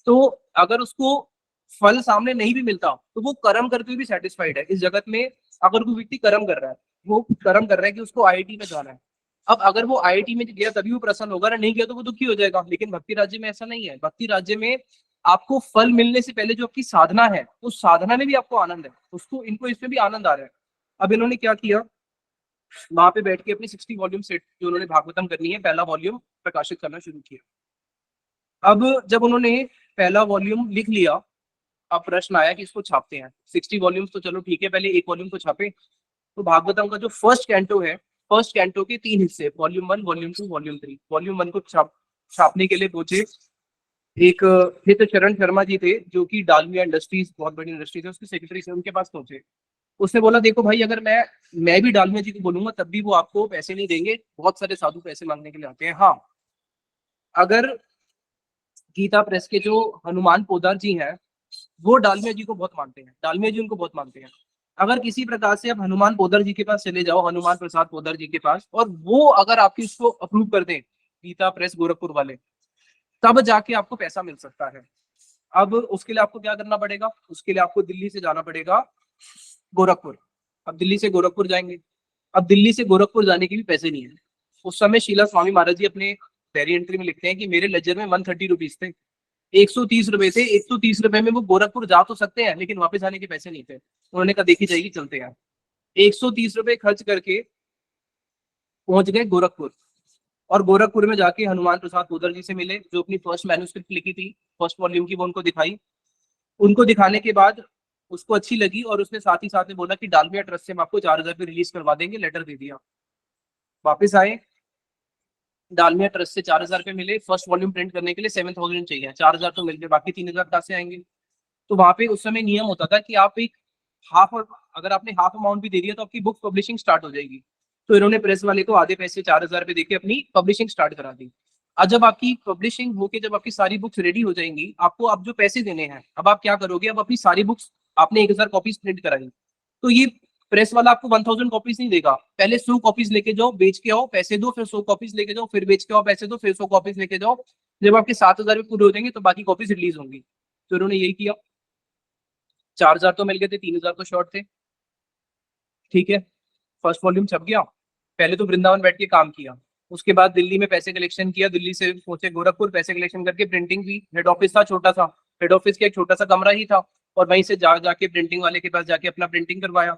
तो अगर उसको फल सामने नहीं भी मिलता तो वो कर्म करके भी सेटिस्फाइड है। इस जगत में अगर कोई व्यक्ति कर्म कर रहा है, वो कर्म कर रहा है कि उसको आईआईटी में जाना है, अब अगर वो आईआईटी में गया तभी वो प्रसन्न होगा, नहीं गया तो वो दुखी हो जाएगा। लेकिन भक्ति राज्य में ऐसा नहीं है। भक्ति राज्य में आपको फल मिलने से पहले जो आपकी साधना है, उस साधना में भी आपको आनंद है, उसको इनको इसमें भी आनंद आ रहा है। अब इन्होंने क्या किया, वहां पे बैठ के अपनी 60 वॉल्यूम सेट जो उन्होंने भागवतम करनी है, पहला वॉल्यूम प्रकाशित करना शुरू किया। अब जब उन्होंने पहला वॉल्यूम लिख लिया, अब प्रश्न आया कि इसको छापते हैं। 60 वॉल्यूम्स तो चलो ठीक है, पहले एक वॉल्यूम को छापे। तो भागवतम का जो फर्स्ट कैंटो है, फर्स्ट कैंटो के 3 हिस्से, वॉल्यूम 1, वॉल्यूम 2, वॉल्यूम 3। वॉल्यूम 1 को छापने के लिए पहुंचे एक हित चरण शर्मा जी थे, जो कि डालमिया इंडस्ट्रीज, बहुत बड़ी इंडस्ट्रीज है, उसके सेक्रेटरी से उनके पास पहुंचे। उसने बोला देखो भाई, अगर मैं भी डालमिया जी को बोलूंगा तब भी वो आपको पैसे नहीं देंगे, बहुत सारे साधु पैसे मांगने के लिए आते हैं। हाँ, अगर गीता प्रेस के जो हनुमान पोदार जी हैं, वो डालमिया जी को बहुत मानते हैं, डालमिया जी उनको बहुत मानते हैं। अगर किसी प्रकार से आप हनुमान पोदार जी के पास चले जाओ, हनुमान प्रसाद पोदार जी के पास, और वो अगर आपकी इसको अप्रूव कर दें, गीता प्रेस गोरखपुर वाले, तब जाके आपको पैसा मिल सकता है। अब उसके लिए आपको क्या करना पड़ेगा, उसके लिए आपको दिल्ली से जाना पड़ेगा गोरखपुर। अब दिल्ली से गोरखपुर जाएंगे, अब दिल्ली से गोरखपुर जाने के भी पैसे नहीं है। उस समय शीला स्वामी महाराज जी अपने डायरी एंट्री में लिखते हैं कि मेरे लेजर में 130 रुपीज थे, 130 रुपए थे। 130 रुपए में वो गोरखपुर जा तो सकते हैं, लेकिन वापस आने के पैसे नहीं थे। उन्होंने कहा देखी जाएगी, चलते हैं। 130 रुपए खर्च करके पहुंच गए गोरखपुर, और गोरखपुर में जाके हनुमान प्रसाद पोदार जी से मिले, जो अपनी फर्स्ट मैन्युस्क्रिप्ट लिखी थी, फर्स्ट वॉल्यूम की, वो उनको दिखाई। उनको दिखाने के बाद उसको अच्छी लगी, और उसने साथ ही साथ में बोला कि डालमिया ट्रस्ट से हम आपको 4000 पे रिलीज करवा देंगे, लेटर दे दिया। वापस आए, डालमिया ट्रस्ट से 4000 पे मिले, फर्स्ट वॉल्यूम प्रिंट करने के लिए 7000 चाहिए, 4000 तो मिल गए, बाकी 3000 कहाँ से आएंगे। तो वहां पे उस समय नियम होता था कि आप एक हाफ, अगर आपने हाफ अमाउंट भी दे दिया तो आपकी बुक पब्लिशिंग स्टार्ट हो जाएगी। तो इन्होंने प्रेस वाले को आधे पैसे 4000 पे देके अपनी पब्लिशिंग स्टार्ट करा दी। अब जब आपकी पब्लिशिंग होके, जब आपकी सारी बुक्स रेडी हो जाएंगी, आपको अब जो पैसे देने हैं, अब आप क्या करोगे, अब अपनी सारी बुक्स, आपने 1000 कॉपीज प्रिंट कराई, तो ये प्रेस वाला आपको 1000 कॉपीज नहीं देगा, पहले 100 कॉपीज लेके जाओ, बेच के आओ, पैसे दो, फिर 100 कॉपीज लेके जाओ, फिर बेच के आओ, पैसे दो, फिर 100 कॉपीज लेके जाओ। जब आपके 7000 पूरे हो जाएंगे तो बाकी कॉपीज रिलीज होंगी। तो इन्होंने यही किया, 4000 तो मिल गए थे, 3000 तो शॉर्ट थे। ठीक है, फर्स्ट वॉल्यूम छप गया। पहले तो वृंदावन बैठ के काम किया, उसके बाद दिल्ली में पैसे कलेक्शन किया, दिल्ली से पहुंचे गोरखपुर, पैसे कलेक्शन करके प्रिंटिंग की। हेड ऑफिस था छोटा सा, हेड ऑफिस का एक छोटा सा कमरा ही था, और वहीं से जाके प्रिंटिंग वाले के पास जाके अपना प्रिंटिंग करवाया।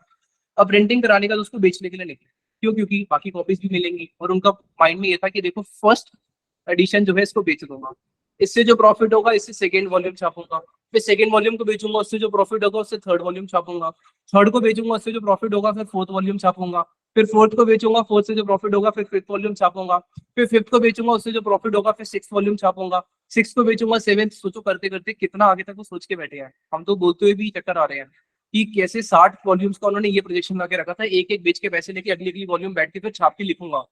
अब प्रिंटिंग कराने का उसको बेचने के लिए निकले, क्यों, क्योंकि बाकी कॉपीज भी मिलेंगी, और उनका माइंड में ये था कि देखो फर्स्ट एडिशन जो है इसको बेच दूंगा, इससे जो प्रॉफिट होगा इससे सेकेंड वॉल्यूम छापूंगा, फिर सेकेंड वॉल्यूम को बेचूंगा, उससे जो प्रॉफिट होगा उससे थर्ड वॉल्यूम छापूंगा, थर्ड को बेचूंगा, उससे जो प्रॉफिट होगा फिर फोर्थ वॉल्यूम छापूंगा, फिर फोर्थ को बेचूंगा, फोर्थ से जो प्रॉफिट होगा फिर फिफ्थ वॉल्यूम छापूंगा, फिर फिफ्थ को बेचूंगा, उससे जो प्रॉफिट होगा फिर सिक्स वॉल्यूम छापूंगा, सिक्स को बेचूंगा, सेवेंथ। सोचो करते करते कितना आगे तक वो सोच के बैठे हैं, हम तो बोलते हुए भी चक्कर आ रहे हैं कि कैसे 60 वॉल्यूम्स का उन्होंने ये प्रोजेक्शन लगा के रखा था, एक एक बेच के पैसे लेके अगली अगली वॉल्यूम बैठ के फिर छाप के लिखूंगा।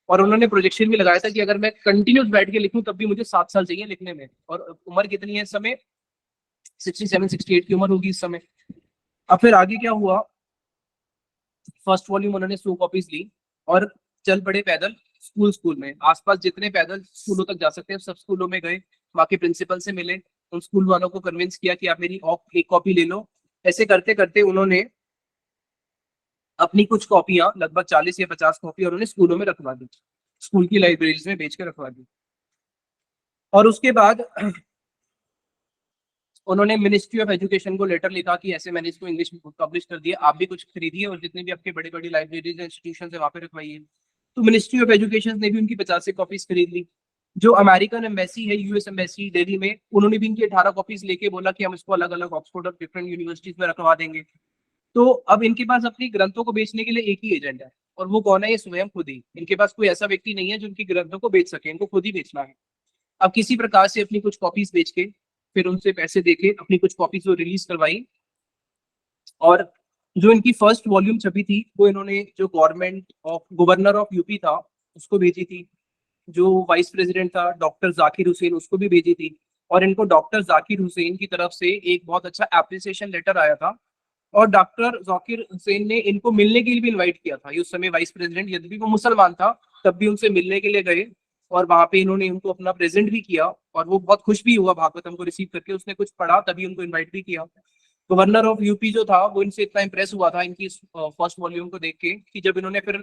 और उन्होंने प्रोजेक्शन भी लगाया था कि अगर मैं कंटिन्यूस बैठ के लिखूं तब भी मुझे 7 साल चाहिए लिखने में। और उम्र कितनी है इस समय, 67 68 की उम्र होगी इस समय। अब फिर आगे क्या हुआ, फर्स्ट वॉल्यूम उन्होंने 100 कॉपीज ली और चल पड़े पैदल स्कूल में, आसपास जितने पैदल स्कूलों तक जा सकते हैं सब स्कूलों में गए, वहाँ के प्रिंसिपल से मिले, उन स्कूल वालों को कन्विंस किया कि आप मेरी एक कॉपी ले लो। ऐसे करते करते उन्होंने अपनी कुछ कॉपियां, लगभग 40 या 50 कॉपी उन्होंने स्कूलों में रखवा दी, स्कूल की लाइब्रेरीज में बेच कर रखवा दी। और उसके बाद उन्होंने मिनिस्ट्री ऑफ एजुकेशन को लेटर लिखा कि ऐसे मैंने इसको इंग्लिश में पब्लिश कर दिया, आप भी कुछ खरीदिए और जितने भी आपके बड़ी बड़ी लाइब्रेरीज इंस्टीट्यूशन है वहाँ पे रखवाइए। तो मिनिस्ट्री ऑफ एजुकेशन ने भी उनकी 50 कॉपीज खरीद ली। जो अमेरिकन एम्बेसी है, यूएस एम्बेसी दिल्ली में, उन्होंने भी इनकी 18 कॉपीज लेके बोला कि हम इसको अलग अलग ऑक्सफोर्ड और डिफरेंट यूनिवर्सिटीज में रखवा देंगे। तो अब इनके पास अपनी ग्रंथों को बेचने के लिए एक ही एजेंट है, और वो कौन है? ये स्वयं खुद ही। इनके पास कोई ऐसा व्यक्ति नहीं है जो इनकी ग्रंथों को बेच सके, इनको खुद ही बेचना है। अब किसी प्रकार से अपनी कुछ कॉपीज बेच के, फिर उनसे पैसे देके अपनी कुछ कॉपीज वो रिलीज करवाई। और जो इनकी फर्स्ट वॉल्यूम छपी थी वो इन्होंने जो गवर्नर ऑफ यूपी था उसको भेजी थी, जो वाइस प्रेसिडेंट था डॉक्टर जाकिर हुसैन उसको भी भेजी थी। और इनको डॉक्टर जाकिर हुसैन की तरफ से एक बहुत अच्छा एप्रिसिएशन लेटर आया था, और डॉक्टर जाकिर हुसैन ने इनको मिलने के लिए भी इनवाइट किया था। ये उस समय वाइस प्रेसिडेंट, यद्यपि वो मुसलमान था, तब भी उनसे मिलने के लिए गए, और वहां पे इन्होंने उनको अपना प्रेजेंट भी किया, और वो बहुत खुश भी हुआ भागवतम को रिसीव करके। उसने कुछ पढ़ा तभी उनको इनवाइट भी किया। गवर्नर ऑफ यूपी जो था वो इनसे इतना इंप्रेस हुआ था इनकी फर्स्ट वॉल्यूम को देख के, कि जब इन्होंने फिर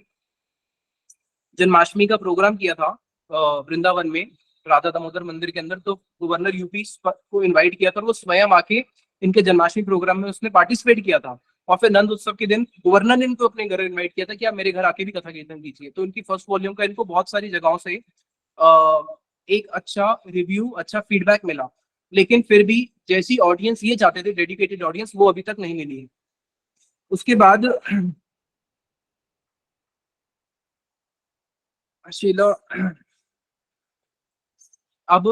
जन्माष्टमी का प्रोग्राम किया था वृंदावन में राधा दामोदर मंदिर के अंदर, तो गवर्नर यूपी को इनवाइट किया था, और वो स्वयं आके इनके जन्माष्टमी प्रोग्राम में उसने पार्टिसिपेट किया था। और फिर नंद उत्सव के दिन गवर्नर ने इनको अपने घर इनवाइट किया था कि आप मेरे घर आके भी कथा कीर्तन कीजिए। तो इनकी फर्स्ट वॉल्यूम का इनको बहुत सारी जगहों से एक अच्छा रिव्यू, अच्छा फीडबैक मिला। लेकिन फिर भी जैसी ऑडियंस ये चाहते थे, डेडिकेटेड ऑडियंस, वो अभी तक नहीं मिली है। उसके बाद शीला अब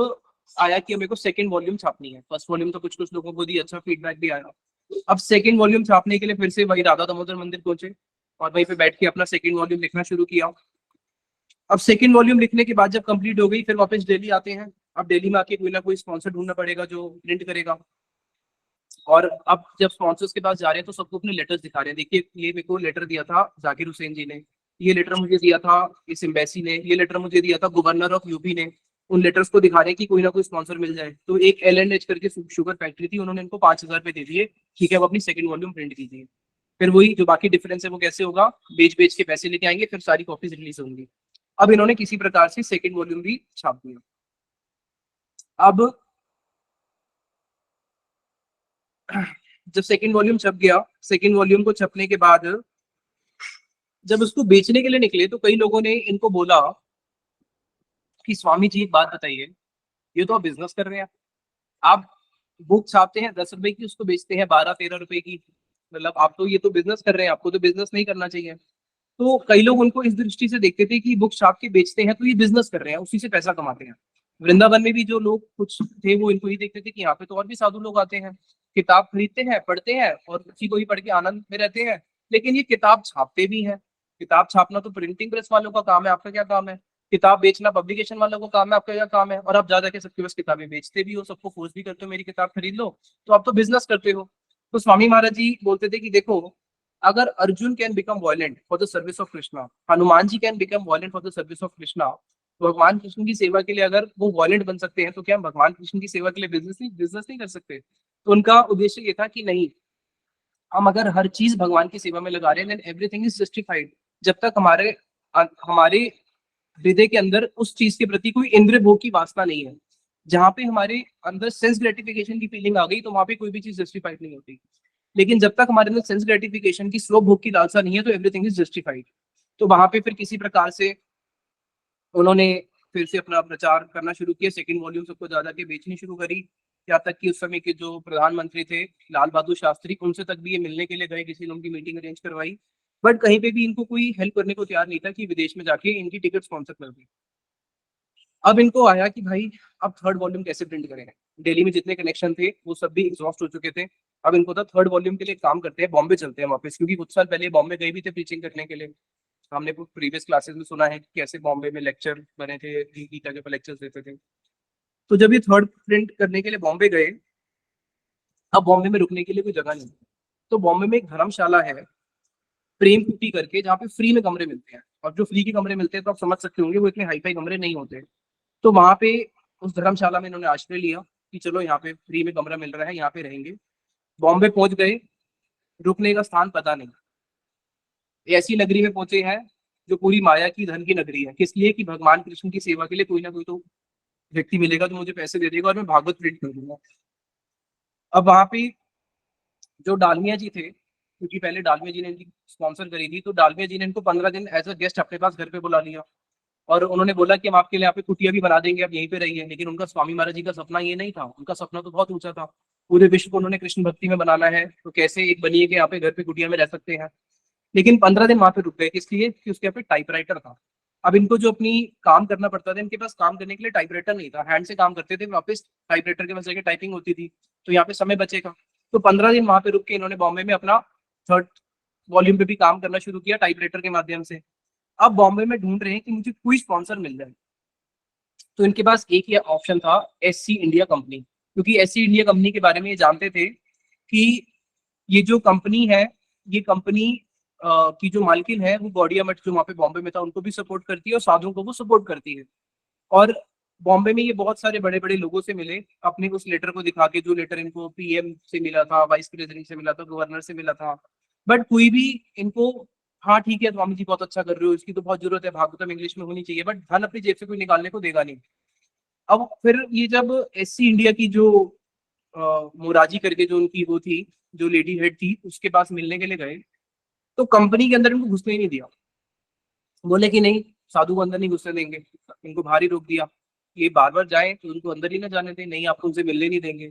आया कि मेरे को सेकंड वॉल्यूम छापनी है। फर्स्ट वॉल्यूम तो कुछ कुछ लोगों को दी, अच्छा फीडबैक भी आया। अब सेकंड वॉल्यूम छापने के लिए फिर से वही राधा दामोदर मंदिर पहुंचे, और वहीं पे बैठ के अपना सेकंड वॉल्यूम लिखना शुरू किया। अब सेकंड वॉल्यूम लिखने के बाद जब कंप्लीट हो गई, फिर वापस दिल्ली आते हैं। अब दिल्ली में आके कोई ना कोई स्पॉन्सर ढूंढना पड़ेगा जो प्रिंट करेगा। और अब जब स्पॉन्सर्स के पास जा रहे हैं तो सबको अपने लेटर्स दिखा रहे हैं, देखिए ये मेरे को लेटर दिया था जाकिर हुसैन जी ने, ये लेटर मुझे दिया था इस एम्बेसी ने, ये लेटर मुझे दिया था गवर्नर ऑफ यूपी ने। उन लेटर्स को दिखा रहे हैं कि कोई ना कोई स्पॉन्सर मिल जाए। तो एक L&H करके शुगर फैक्ट्री थी, उन्होंने इनको 5,000 रुपए दे दिए, ठीक है अब अपनी सेकंड वॉल्यूम प्रिंट कीजिए। फिर वही जो बाकी डिफरेंस है वो कैसे होगा, बेच बेच के पैसे लेके आएंगे, फिर सारी कॉपीज रिलीज होंगी। अब इन्होंने किसी प्रकार से सेकंड वॉल्यूम भी छाप दिया। अब जब सेकंड वॉल्यूम छप गया, सेकंड वॉल्यूम को छपने के बाद जब उसको बेचने के लिए निकले तो कई लोगों ने इनको बोला कि स्वामी जी एक बात बताइए, ये तो आप बिजनेस कर रहे हैं, आप बुक छापते हैं 10 रुपए की, उसको बेचते हैं 12-13 रुपए की, मतलब आप तो ये तो बिजनेस कर रहे हैं, आपको तो बिजनेस नहीं करना चाहिए। तो कई लोग उनको इस दृष्टि से देखते थे कि बुक छाप के बेचते हैं तो ये बिजनेस कर रहे हैं, उसी से पैसा कमाते हैं। वृंदावन में भी जो लोग कुछ थे वो इनको ही देखते थे कि यहाँ पे तो और भी साधु लोग आते हैं, किताब खरीदते हैं, पढ़ते हैं और उसी को ही पढ़ के आनंद में रहते हैं, लेकिन ये किताब छापते भी हैं। किताब छापना तो प्रिंटिंग प्रेस वालों का काम है, आपका क्या काम है? किताब बेचना पब्लिकेशन वालों का काम है, आपका क्या काम है? और आप ज्यादा के सबके पास किताबें बेचते भी हो, सबको फोर्स भी करते हो मेरी किताब खरीद लो, तो आप तो बिजनेस करते हो। तो स्वामी महाराज जी बोलते थे कि देखो, अगर Arjun can become violent for the service of Krishna, Hanuman ji can become violent for the service of Krishna, तो भगवान कृष्ण की सेवा के लिए अगर वो वायलेंट बन सकते हैं तो क्या हम भगवान कृष्ण की सेवा के लिए बिजनेस नहीं कर सकते? तो उनका उद्देश्य ये था कि नहीं, हम अगर हर चीज भगवान की सेवा में लगा रहे हैं देन एवरीथिंग इज जस्टिफाइड, जब तक हमारे हृदय के अंदर उस चीज के प्रति कोई इंद्रिय भोग की वासना नहीं है। जहां पे हमारे अंदर सेंस ग्रेटिफिकेशन की फीलिंग आ गई तो वहां पे कोई भी चीज जस्टिफाइड नहीं होती। लेकिन जब तक हमारे अंदर सेंस ग्रेटिफिकेशन की स्व भोग की लालसा नहीं है तो एवरीथिंग इज जस्टिफाइड। तो वहां पे फिर किसी प्रकार से उन्होंने फिर से अपना प्रचार करना शुरू किया, सेकंड वॉल्यूम सबको ज्यादा के बेचनी शुरू करी। यहाँ तक कि उस समय के जो प्रधानमंत्री थे लाल बहादुर शास्त्री, उनसे तक भी ये मिलने के लिए गए, किसी ने उनकी मीटिंग अरेंज करवाई, बट कहीं पे भी इनको कोई हेल्प करने को तैयार नहीं था कि विदेश में जाके इनकी टिकट स्पॉन्सर कर दी। अब इनको आया कि भाई अब थर्ड वॉल्यूम कैसे प्रिंट करें। दिल्ली में जितने कनेक्शन थे वो सब भी एग्जॉस्ट हो चुके थे। अब इनको था थर्ड वॉल्यूम के लिए काम करते हैं, बॉम्बे चलते हैं वापस, क्योंकि कुछ साल पहले बॉम्बे गए भी थे प्रीचिंग करने के लिए। हमने प्रीवियस क्लासेस में सुना है कि कैसे बॉम्बे में लेक्चर बने थे, गीता के लेक्चर्स देते थे। तो जब ये थर्ड प्रिंट करने के लिए बॉम्बे गए, अब बॉम्बे में रुकने के लिए कोई जगह नहीं, तो बॉम्बे में एक धर्मशाला है प्रेम कुटी करके, जहाँ पे फ्री में कमरे मिलते हैं। और जो फ्री के कमरे मिलते हैं तो आप समझ सकते होंगे वो इतने हाईफाई कमरे नहीं होते। तो वहां पे उस धर्मशाला में इन्होंने आश्रय लिया कि चलो यहाँ पे फ्री में कमरा मिल रहा है, यहाँ पे रहेंगे। बॉम्बे पहुंच गए, रुकने का स्थान पता नहीं, ऐसी नगरी में पहुंचे हैं जो पूरी माया की धन की नगरी है। किस लिए? कि भगवान कृष्ण की सेवा के लिए कोई ना कोई तो व्यक्ति मिलेगा जो मुझे पैसे दे देगा और मैं भागवत प्रिंट कर दूंगा। अब वहां पे जो डालमिया जी थे, क्योंकि पहले डालमिया जी ने इनकी स्पॉन्सर करी थी, तो डालमिया जी ने इनको 15 दिन एज अ गेस्ट अपने पास घर पे बुला लिया और उन्होंने बोला कि हम आपके लिए यहाँ पे कुटिया भी बना देंगे, आप यहीं पे रहिए। लेकिन उनका स्वामी महाराज जी का सपना ये नहीं था, उनका सपना तो बहुत ऊंचा था, पूरे विश्व को उन्होंने कृष्ण भक्ति में बनाना है, तो कैसे एक बनिए के यहाँ पे घर पे कुटिया में रह सकते हैं। लेकिन 15 दिन वहां पे रुक गए, इसलिए कि उसके यहाँ पे टाइपराइटर था। अब इनको जो अपनी काम करना पड़ता था, इनके पास काम करने के लिए टाइपराइटर नहीं था, हैंड से काम करते थे, वापस टाइपराइटर के पास जाके टाइपिंग होती थी, तो यहाँ पे समय बचेगा। तो 15 दिन वहां पे रुक के इन्होंने बॉम्बे में अपना 3rd वॉल्यूम पे भी काम करना शुरू किया टाइपराइटर के माध्यम से। अब बॉम्बे में ढूंढ रहे हैं कि मुझे कोई स्पॉन्सर मिल जाए, तो इनके पास एक ही ऑप्शन था, SC इंडिया कंपनी। क्योंकि SC इंडिया कंपनी के बारे में ये जानते थे कि ये जो कंपनी है, ये कंपनी की जो मालकिन है वो गौड़िया मठ जो वहाँ पे बॉम्बे में था उनको भी सपोर्ट करती है और साधुओं को वो सपोर्ट करती है। और बॉम्बे में ये बहुत सारे बड़े बड़े लोगों से मिले, अपने उस लेटर को दिखा के, जो लेटर इनको PM से मिला था, वाइस प्रेसिडेंट से मिला था, गवर्नर से मिला था, बट कोई भी इनको, हाँ ठीक है स्वामी जी बहुत अच्छा कर रहे हो, इसकी तो बहुत जरूरत है, भागवतम इंग्लिश में होनी चाहिए, बट धन अपनी जेब से कोई निकालने को देगा नहीं। अब फिर ये जब SC इंडिया की जो मोराजी करके जो उनकी वो थी, जो लेडी हेड थी, उसके पास मिलने के लिए गए, तो कंपनी के अंदर इनको घुसने ही नहीं दिया। बोले कि नहीं, साधु को अंदर नहीं घुसने देंगे, इनको बाहर ही रोक दिया, ये बार बार जाए तो उनको अंदर ही ना जाने दें, नहीं आपको उनसे मिलने नहीं देंगे।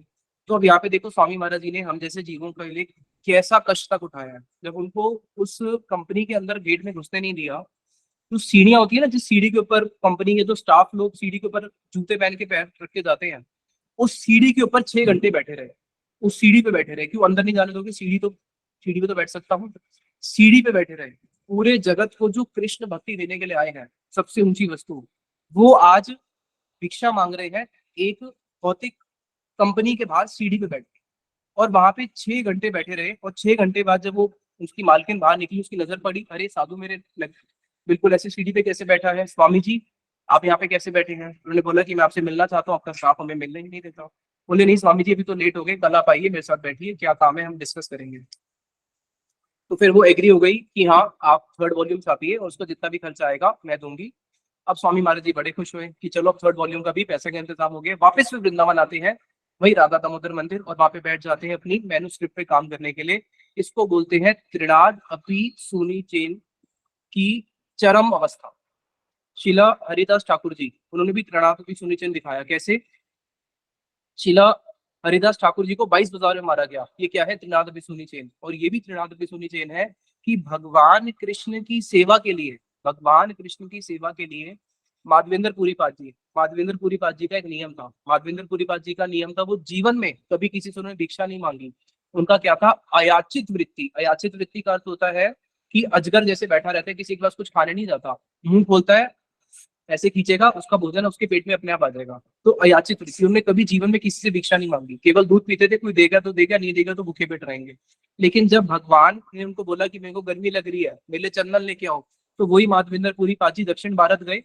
तो अब यहाँ पे देखो स्वामी महाराज जी ने हम जैसे जीवों के लिए कैसा कष्ट तक उठाया है। जब उनको उस कंपनी के अंदर गेट में घुसने नहीं दिया, तो सीढ़ियां होती है ना, जिस सीढ़ी के ऊपर कंपनी के जो स्टाफ लोग सीढ़ी के ऊपर जूते पहन के पैर रख के जाते हैं, उस सीढ़ी के ऊपर 6 घंटे बैठे रहे, उस सीढ़ी पे बैठे रहे। क्यों अंदर नहीं जाने दोगे, सीढ़ी पे तो बैठ सकता हूँ, सीढ़ी पे बैठे रहे। पूरे जगत को जो कृष्ण भक्ति देने के लिए आए हैं, सबसे ऊंची वस्तु, वो आज भिक्षा मांग रहे हैं एक भौतिक कंपनी के बाहर सीढ़ी पे बैठ के। और वहां पे 6 घंटे बैठे रहे, और 6 घंटे बाद जब वो उसकी मालकिन बाहर निकली, उसकी नजर पड़ी, अरे साधु मेरे बिल्कुल ऐसी सीढ़ी पे कैसे बैठा है, स्वामी जी आप यहाँ पे कैसे बैठे हैं। उन्होंने बोला कि मैं आपसे मिलना चाहता हूँ, आपका स्टाफ हमें मिलने ही नहीं देता। बोले नहीं स्वामी जी अभी तो लेट हो गए, कल आप आइए मेरे साथ बैठिए, क्या काम है हम डिस्कस करेंगे। तो फिर वो एग्री हो गई कि हाँ आप 3rd वॉल्यूम छापिए और उसका जितना भी खर्चा आएगा मैं दूंगी। अब स्वामी महाराज जी बड़े खुश हुए कि चलो अब 3rd वॉल्यूम का भी पैसे का इंतजाम हो गया। वापस फिर वृंदावन आते हैं, वही राधा दामोदर मंदिर, और वहां पे बैठ जाते हैं अपनी मैन्युस्क्रिप्ट पे काम करने के लिए। इसको बोलते हैं त्रिनाद अपि सुनी चेन की चरम अवस्था। शिला हरिदास ठाकुर जी, उन्होंने भी त्रिनाद अपि सुनी चेन दिखाया कैसे। शिला हरिदास ठाकुर जी को 22 बाजार में मारा गया। ये क्या है, त्रिनाद अपि सुनी चेन। और ये भी त्रिनाद अपि सुनी चेन है कि भगवान कृष्ण की सेवा के लिए, भगवान कृष्ण की सेवा के लिए माधवेंद्र पुरीपाद जी का एक नियम था। माधवेंद्र पुरीपाद जी का नियम था, वो जीवन में कभी किसी से उन्होंने भिक्षा नहीं मांगी। उनका क्या था, अयाचित वृत्ति। अयाचित वृत्ति का अर्थ होता है कि अजगर जैसे बैठा रहता है, किसी के पास कुछ खाने नहीं जाता, मुंह खोलता है, ऐसे खींचेगा, उसका भोजन उसके पेट में अपने आप आ जाएगा। तो अयाचित वृत्ति, उन्होंने कभी जीवन में किसी से भिक्षा नहीं मांगी, केवल दूध पीते थे, कोई देगा तो देगा, नहीं देगा तो भूखे पेट रहेंगे। लेकिन जब भगवान ने उनको बोला कि मेरे को गर्मी लग रही है, मेरे लिए चंदन लेके आओ, तो वही माधवेंद्र पुरीपाद जी दक्षिण भारत गए,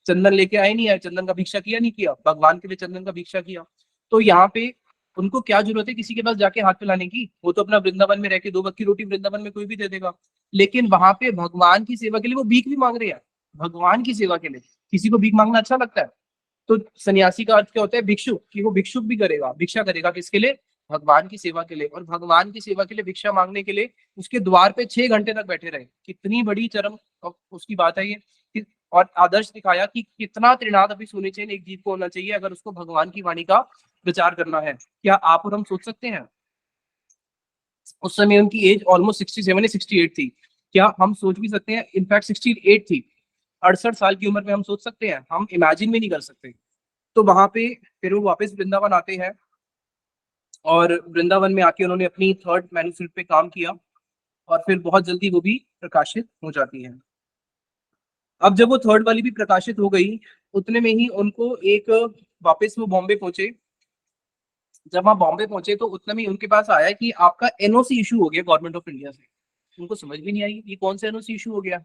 चंदन लेके आए, नहीं आए, चंदन का भिक्षा किया नहीं किया, भगवान के लिए चंदन का भिक्षा किया। तो यहाँ पे उनको क्या जरूरत है किसी के पास जाके हाथ फैलाने की, वो तो अपना वृंदावन में रह के 2 वक्त की रोटी वृंदावन में कोई भी दे देगा। लेकिन वहां पे भगवान की सेवा के लिए वो भीख भी मांग रहे हैं, भगवान की सेवा के लिए। किसी को भीख मांगना अच्छा लगता है? तो सन्यासी का अर्थ क्या होता है, भिक्षुक, कि वो भिक्षुक भी करेगा, भिक्षा करेगा किसके लिए, भगवान की सेवा के लिए। और भगवान की सेवा के लिए भिक्षा मांगने के लिए उसके द्वार पे 6 घंटे तक बैठे रहे। कितनी बड़ी चरम उसकी बात है ये। और आदर्श दिखाया कि कितना त्रिनाद अपि सुनी चेन एक जीव को होना चाहिए अगर उसको भगवान की वाणी का प्रचार करना है। क्या आप और हम सोच सकते हैं? उस समय उनकी एज ऑलमोस्ट 67 या 68 थी। क्या हम सोच भी सकते हैं? इनफैक्ट 68 थी। 68 साल की उम्र में हम सोच सकते हैं? हम इमेजिन भी नहीं कर सकते। तो वहां पे फिर वो वापस वृंदावन आते हैं, और वृंदावन में आके उन्होंने अपनी 3rd मैन्युस्क्रिप्ट पे काम किया, और फिर बहुत जल्दी वो भी प्रकाशित हो जाती है। अब जब वो 3rd वाली भी प्रकाशित हो गई, उतने में ही उनको एक, वापस वो बॉम्बे पहुंचे। जब वहां बॉम्बे पहुंचे तो उतने में ही उनके पास आया कि आपका NOC इशू हो गया गवर्नमेंट ऑफ इंडिया से। उनको समझ भी नहीं आई ये कौन सा NOC इशू हो गया।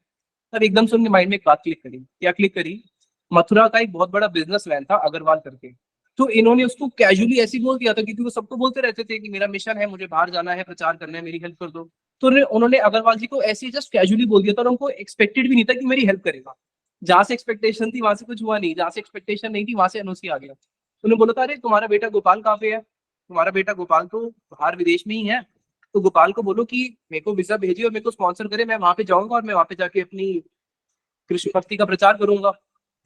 तब एकदम से उनके माइंड में एक बात क्लिक करी। क्या क्लिक करी? मथुरा का एक बहुत बड़ा बिजनेसमैन था अग्रवाल करके, तो इन्होंने उसको कैजुअली ऐसे बोल दिया था, क्योंकि वो सबको बोलते रहते थे कि मेरा मिशन है, मुझे बाहर जाना है, प्रचार करना है, मेरी हेल्प कर दो। तो उन्होंने अग्रवाल जी को ऐसे जस्ट कैजुअली बोल दिया था, और उनको एक्सपेक्टेड भी नहीं था कि मेरी हेल्प करेगा। जहां से एक्सपेक्टेशन थी वहां से कुछ हुआ नहीं, जहां से एक्सपेक्टेशन नहीं थी वहां से NOC आ गया। उन्होंने बोला था, अरे तुम्हारा बेटा गोपाल कहाँ पे है? तुम्हारा बेटा गोपाल तो बाहर विदेश में ही है, तो गोपाल को बोलो कि मेरे को वीजा भेजिए और मेरे को स्पॉन्सर करे, मैं वहां पे जाऊंगा और मैं वहां पे जाके अपनी कृष्ण भक्ति का प्रचार करूंगा।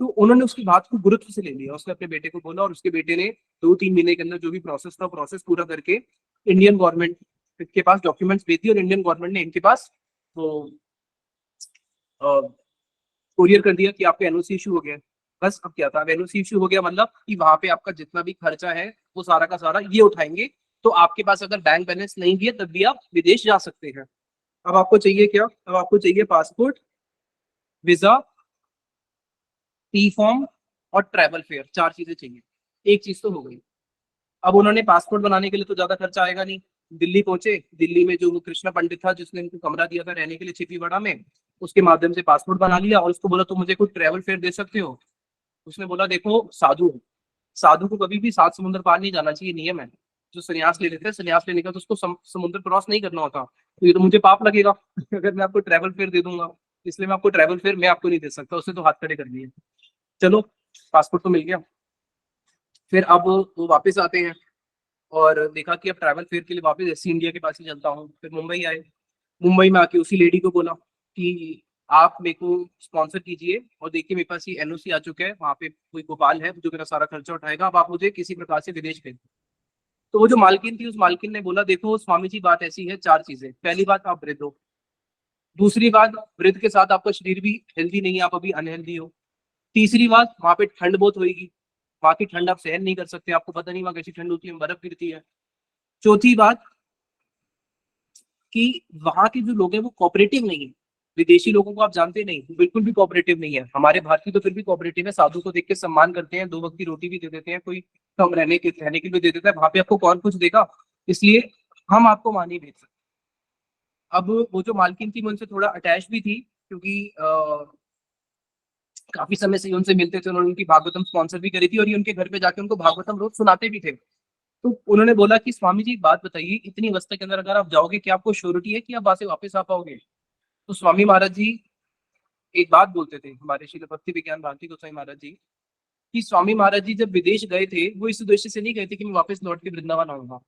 तो उन्होंने उसकी बात को गुरुत्व से ले लिया, उसने अपने बेटे को बोला और उसके बेटे ने 2-3 महीने के अंदर जो भी प्रोसेस था प्रोसेस पूरा करके इंडियन गवर्नमेंट के पास डॉक्यूमेंट्स भेज दिए और इंडियन गवर्नमेंट ने इनके पास वो कोरियर कर दिया कि आपका एनओसी इशू हो गया। बस अब क्या था, एनओसी इशू हो गया मतलब कि वहां पे आपका जितना भी खर्चा है वो सारा का सारा ये उठाएंगे। तो आपके पास अगर बैंक बैलेंस नहीं भी है तब भी आप विदेश जा सकते हैं। अब आपको चाहिए क्या, अब आपको चाहिए पासपोर्ट, वीजा, टी फॉर्म और ट्रैवल फेयर, 4 चीजें चाहिए। एक चीज तो हो गई। अब उन्होंने पासपोर्ट बनाने के लिए तो ज्यादा खर्चा आएगा नहीं, दिल्ली पहुंचे, दिल्ली में जो वो कृष्णा पंडित था जिसने उनको कमरा दिया था रहने के लिए छिपीवाड़ा में, उसके माध्यम से पासपोर्ट बना लिया और उसको बोला तुम मुझे कोई ट्रैवल फेयर दे सकते हो। उसने बोला देखो साधु हूँ, साधु को कभी भी 7 समुद्र पार नहीं जाना चाहिए, नियम है। जो संन्यास ले लेते हैं, संन्यास लेने का तो उसको समुद्र क्रॉस नहीं करना होता, तो ये तो मुझे पाप लगेगा अगर मैं आपको ट्रैवल फेयर दे दूंगा। इसलिए मैं आपको ट्रैवल फेयर मैं आपको नहीं दे सकता। उसने तो हाथ खड़े कर दिए। चलो पासपोर्ट तो मिल गया। फिर अब वो वापस आते हैं और देखा कि अब ट्रैवल फेयर के लिए वापस एससी इंडिया के पास ही चलता हूँ। फिर मुंबई आए, मुंबई में आके उसी लेडी को बोला कि आप मेरे को स्पॉन्सर कीजिए और देखिए मेरे पास ये एनओसी आ चुका है, वहाँ पे कोई गोपाल है जो मेरा सारा खर्चा उठाएगा, अब आप मुझे किसी प्रकार से विदेश भेज। तो वो जो मालकिन थी उस मालकिन ने बोला देखो स्वामी जी बात ऐसी है, 4 चीजें। पहली बात आप वृद्ध हो, दूसरी बात वृद्ध के साथ आपका शरीर भी हेल्दी नहीं है, आप अभी अनहेल्दी हो, तीसरी बात वहां पे ठंड बहुत होगी, वहां की ठंड आप सहन नहीं कर सकते, आपको पता नहीं वहां कैसी ठंड होती है, बर्फ गिरती है। चौथी बात कि वहां के जो लोग हैं वो कोऑपरेटिव नहीं है, विदेशी लोगों को आप जानते नहीं, वो बिल्कुल भी कोऑपरेटिव नहीं है। हमारे भारतीय तो फिर भी कोऑपरेटिव है, साधु को देख के सम्मान करते हैं, 2 वक्त की रोटी भी दे देते हैं, कोई कम रहने के लिए दे देता है। वहां पे आपको कौन कुछ देगा, इसलिए हम आपको वहां नहीं भेज सकते। अब वो जो मालकिन थी मैं उनसे थोड़ा अटैच भी थी क्योंकि काफी समय से उनसे मिलते थे, उन्होंने उनकी भागवतम स्पॉन्सर भी करी थी और ये उनके घर पे जाके उनको भागवतम रोज सुनाते भी थे। तो उन्होंने बोला कि स्वामी जी एक बात बताइए, इतनी अवस्था के अंदर अगर आप जाओगे क्या आपको श्योरिटी है कि आप वहां से वापस आ पाओगे? तो स्वामी महाराज जी एक बात बोलते थे, हमारे श्रील भक्ति विज्ञान भारती गोसाई महाराज जी, कि स्वामी महाराज जी जब विदेश गए थे वो इस उद्देश्य से नहीं गए थे कि मैं वापस लौट के वृंदावन आऊंगा।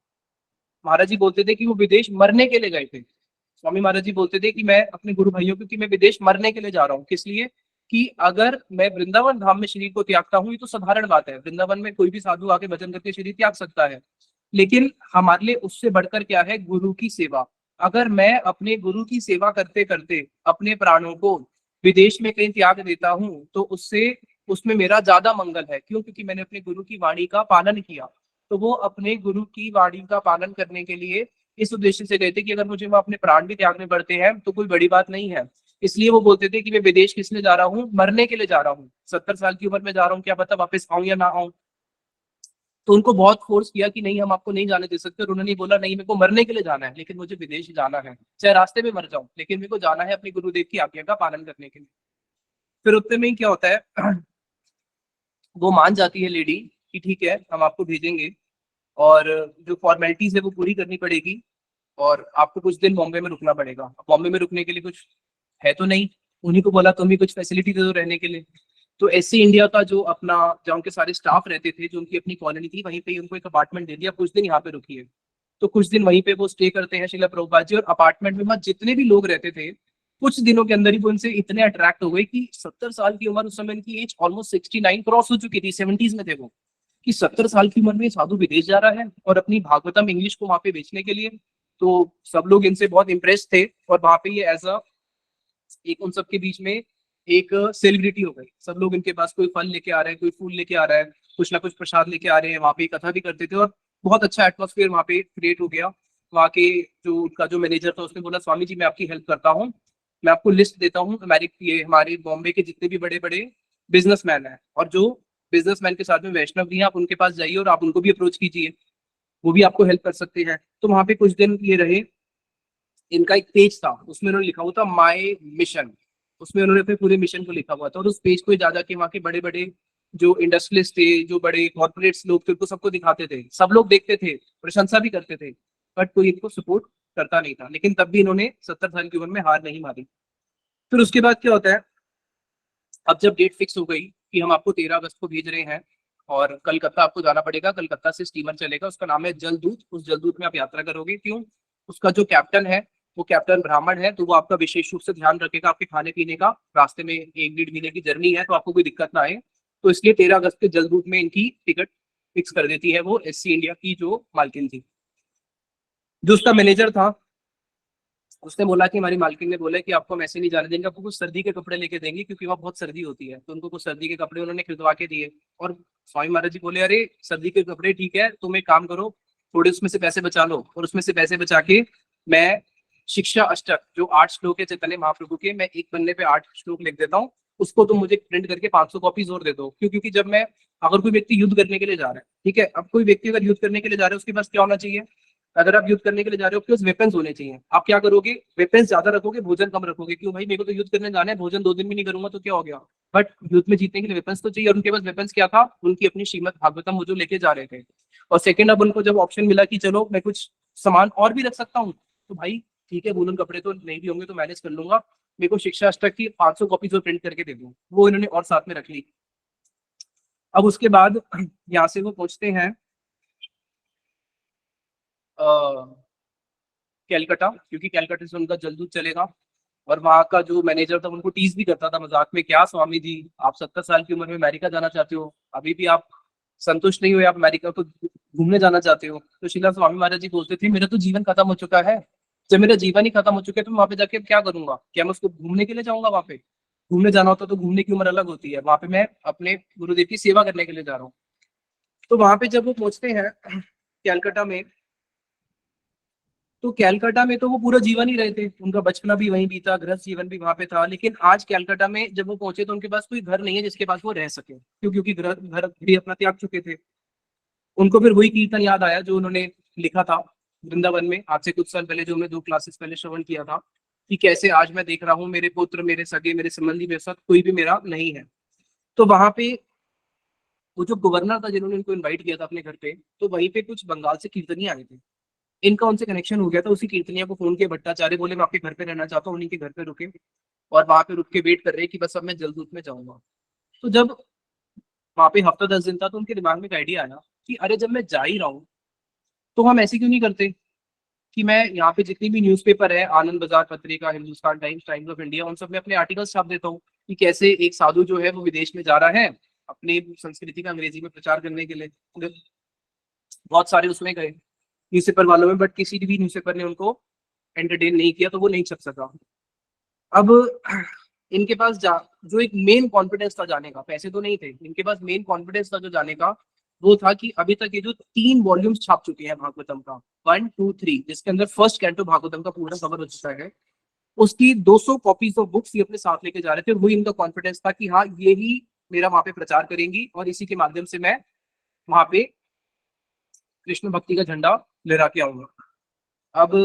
महाराज जी बोलते थे कि वो विदेश मरने के लिए गए थे। स्वामी महाराज जी बोलते थे कि मैं अपने गुरु भाइयों को कि मैं विदेश मरने के लिए जा रहा हूँ। किस लिए? कि अगर मैं वृंदावन धाम में शरीर को त्यागता हूँ, ये तो साधारण बात है, वृंदावन में कोई भी साधु आके भजन करके शरीर त्याग सकता है, लेकिन हमारे लिए उससे बढ़कर क्या है, गुरु की सेवा। अगर मैं अपने गुरु की सेवा करते करते अपने प्राणों को विदेश में कहीं त्याग देता हूँ तो उससे उसमें मेरा ज्यादा मंगल है। क्यों? क्योंकि मैंने अपने गुरु की वाणी का पालन किया। तो वो अपने गुरु की वाणी का पालन करने के लिए इस उद्देश्य से गए थे कि अगर मुझे वो अपने प्राण भी त्यागने पड़ते हैं तो कोई बड़ी बात नहीं है। इसलिए वो बोलते थे कि मैं विदेश किस लिए जा रहा हूँ, मरने के लिए जा रहा हूँ, 70 साल की उम्र में जा रहा हूँ, क्या पता वापस आऊं या ना आऊं। तो उनको बहुत फोर्स किया कि नहीं हम आपको नहीं जाने दे सकते, और उन्होंने बोला नहीं मेरे को मरने के लिए जाना है, लेकिन मुझे विदेश जाना है, चाहे रास्ते में मर जाऊं, लेकिन मेरे को जाना है अपने गुरुदेव की आज्ञा का पालन करने के लिए। फिर उतने में ही क्या होता है वो मान जाती है लेडी कि ठीक है हम आपको भेजेंगे और जो फॉर्मेलिटीज है वो पूरी करनी पड़ेगी और आपको कुछ दिन बॉम्बे में रुकना पड़ेगा। बॉम्बे में रुकने के लिए कुछ है तो नहीं, उन्हीं को बोला तुम भी कुछ फैसिलिटी दे दो रहने के लिए। तो एससी इंडिया का जो अपना जहाँ उनके सारे स्टाफ रहते थे, जो उनकी अपनी कॉलोनी थी, वहीं पे उनको एक अपार्टमेंट दे दिया, कुछ दिन यहाँ पे रुकिए। तो कुछ दिन वहीं पे वो स्टे करते हैं श्रीला प्रभुपाद जी, और अपार्टमेंट में जितने भी लोग रहते थे कुछ दिनों के अंदर ही वो उनसे इतने अट्रैक्ट हो गए कि 70 साल की उम्र, उस समय उनकी एज ऑलमोस्ट 69 क्रॉस हो चुकी थी, 70s में थे वो, कि 70 साल की उम्र में साधु विदेश जा रहा है और अपनी भागवतम इंग्लिश को वहां पे बेचने के लिए। तो सब लोग इनसे बहुत इम्प्रेस थे और वहां पे ये एज अ एक उन सबके बीच में एक सेलिब्रिटी हो गई। सब लोग इनके पास कोई फल लेके आ रहे हैं, कोई फूल लेके आ रहा है, कुछ ना कुछ प्रसाद लेके आ रहे हैं, वहां पे कथा भी करते थे और बहुत अच्छा एटमोसफियर वहां पे क्रिएट हो गया। वहाँ के जो उनका जो मैनेजर था उसने बोला स्वामी जी मैं आपकी हेल्प करता हूँ, मैं आपको लिस्ट देता हूँ ये हमारे बॉम्बे के जितने भी बड़े बड़े बिजनेसमैन हैं, और जो बिजनेसमैन के साथ में वैष्णव भी हैं, आप उनके पास जाइए और आप उनको भी अप्रोच कीजिए, वो भी आपको हेल्प कर सकते हैं। तो वहां पे कुछ दिन ये रहे। इनका एक पेज था उसमें उन्होंने लिखा हुआ था माय मिशन, उसमें उन्होंने अपने पूरे मिशन को लिखा हुआ था और उस पेज को जा जाके वहाँ के बड़े बड़े जो इंडस्ट्रियलिस्ट थे, जो बड़े कॉर्पोरेट्स लोग थे, उनको सबको दिखाते थे, सब लोग देखते थे, प्रशंसा भी करते थे, बट कोई इनको सपोर्ट करता नहीं था। लेकिन तब भी इन्होंने 70 साल की उम्र में हार नहीं मारी। फिर उसके बाद क्या होता है, अब जब डेट फिक्स हो गई कि हम आपको 13 अगस्त को भेज रहे हैं और कलकत्ता आपको जाना पड़ेगा। कलकत्ता से स्टीमर चलेगा, उसका नाम है जलदूत। उस जलदूत में आप यात्रा करोगे। क्यों? उसका जो कैप्टन है वो कैप्टन ब्राह्मण है, तो वो आपका विशेष रूप से ध्यान रखेगा आपके खाने पीने का। रास्ते में 1-1.5 महीने की जर्नी है, तो आपको कोई दिक्कत ना आए। तो इसलिए 13 अगस्त के जलदूत में इनकी टिकट फिक्स कर देती है वो एससी इंडिया की जो मालकिन थी। जो उसका मैनेजर था उसने बोला कि हमारी मालकिन ने बोला कि आपको हम ऐसे नहीं जाने देंगे, आपको कुछ सर्दी के कपड़े लेके देंगे क्योंकि वहाँ बहुत सर्दी होती है। तो उनको कुछ सर्दी के कपड़े उन्होंने खरीदवा के दिए। और स्वामी महाराज जी बोले, अरे सर्दी के कपड़े ठीक है, तुम एक काम करो, थोड़े उसमें से पैसे बचा लो और उसमें से पैसे बचा के मैं शिक्षा अष्टक जो 8 श्लोक है चैतन्य महाप्रभु के, मैं एक पन्ने पे 8 श्लोक लिख देता हूँ, उसको तुम मुझे प्रिंट करके 500 कॉपीज और दे दो। क्यों? क्योंकि जब मैं, अगर कोई व्यक्ति युद्ध करने के लिए जा रहा है, ठीक है, अब कोई व्यक्ति अगर युद्ध करने के लिए जा रहा है उसके पास क्या होना चाहिए? अगर आप युद्ध करने के लिए जा रहे हो, आपके पास वेपन्स होने चाहिए। आप क्या करोगे? वेपन्स ज्यादा रखोगे, भोजन कम रखोगे। क्यों भाई? मेरे को तो युद्ध करने जाना है, भोजन 2 दिन भी नहीं करूंगा तो क्या हो गया? बट युद्ध में जीतने के लिए वेपन्स तो चाहिए, और उनके पास वेपन्स क्या था? उनकी अपनी श्रीमद भागवतम वो जो लेके जा रहे थे। और सेकंड, अब उनको जब ऑप्शन मिला कि चलो मैं कुछ सामान और भी रख सकता हूँ, तो भाई ठीक है, वूलन कपड़े तो नहीं भी होंगे तो मैनेज कर लूंगा, मेरे को शिक्षा अष्टक की 500 कॉपी जो प्रिंट करके दे दूँ। वो इन्होंने और साथ में रख ली। अब उसके बाद यहाँ से वो पहुंचते हैं कैलकाटा, क्योंकि कैलकाटा से उनका जलदूत चलेगा। और वहाँ का जो मैनेजर था उनको टीज भी करता था मजाक में, क्या स्वामी जी आप 70 साल की उम्र में अमेरिका जाना चाहते हो, अभी भी आप संतुष्ट नहीं हुए, आप अमेरिका को घूमने जाना चाहते हो? तो शिला स्वामी महाराज जी बोलते थे, मेरा तो जीवन खत्म हो चुका है। जब मेरा जीवन ही खत्म हो चुका है तो मैं वहाँ पे जाके क्या करूंगा? क्या मैं उसको घूमने के लिए जाऊंगा? वहाँ पे घूमने जाना होता तो घूमने की उम्र अलग होती है, वहाँ पे मैं अपने गुरुदेव की सेवा करने के लिए जा रहा हूँ। तो वहां पे जब वो पहुंचते हैं कैलकाटा में, तो कैलकाटा में तो वो पूरा जीवन ही रहे थे, उनका बचपना भी वहीं बीता, गृहस्थ जीवन भी वहां पे था। लेकिन आज कैलकाटा में जब वो पहुंचे तो उनके पास कोई घर नहीं है जिसके पास वो रह सके। क्यों? क्योंकि घर भी अपना त्याग चुके थे। उनको फिर वही कीर्तन याद आया जो उन्होंने लिखा था वृंदावन में आज से कुछ साल पहले, जो हमने 2 क्लासेस पहले श्रवण किया था, कि कैसे आज मैं देख रहा हूँ मेरे पुत्र, मेरे सगे, मेरे संबंधी, मेरे साथ कोई भी मेरा नहीं है। तो वहां पे वो जो गवर्नर था जिन्होंने इनको इन्वाइट किया था अपने घर पे, तो वहीं पे कुछ बंगाल से कीर्तनी आए थे। इनका उनसे कनेक्शन हो गया था। उसी कीर्तनिया को फोन किया भट्टाचार्य, बोले मैं आपके घर पे रहना चाहता हूँ। उन्हीं के घर पे रुके और वहां पे रुक के वेट कर रहे कि बस अब मैं जलदूत में जाऊंगा। तो जब वहां पे हफ्ता 10 दिन था तो उनके दिमाग में एक आइडिया आया कि अरे जब मैं जा ही रहा हूँ तो हम ऐसे क्यों नहीं करते कि मैं यहाँ पे जितनी भी न्यूज़पेपर है, आनंद बाजार पत्रिका, Hindustan times, times of India, उन सब में अपने आर्टिकल्स छाप देता हूँ कि कैसे एक साधु जो है वो विदेश में जा रहा है अपनी संस्कृति का अंग्रेजी में प्रचार करने के लिए। बहुत सारे उसमें गए न्यूज़पेपर वालों में, बट किसी भी न्यूज़पेपर ने उनको एंटरटेन नहीं किया, तो वो नहीं छप सका। अब इनके पास जो एक मेन कॉन्फिडेंस था जाने का, पैसे तो नहीं थे, इनके पास मेन कॉन्फिडेंस था जो जाने का, वो था कि अभी तक ये जो 3 वॉल्यूम्स छाप चुके हैं भागवतम का, 1, 2, 3, जिसके अंदर फर्स्ट कैंटो भागवतम का पूरा कवर हो चुका है, उसकी 200 कॉपीज ऑफ बुक्स ये अपने साथ लेके जा रहे थे। और वही इनका कॉन्फिडेंस था कि हाँ ये ही मेरा वहां पे प्रचार करेंगी और इसी के माध्यम से मैं वहां पे कृष्ण भक्ति का झंडा लहरा के आऊंगा। अब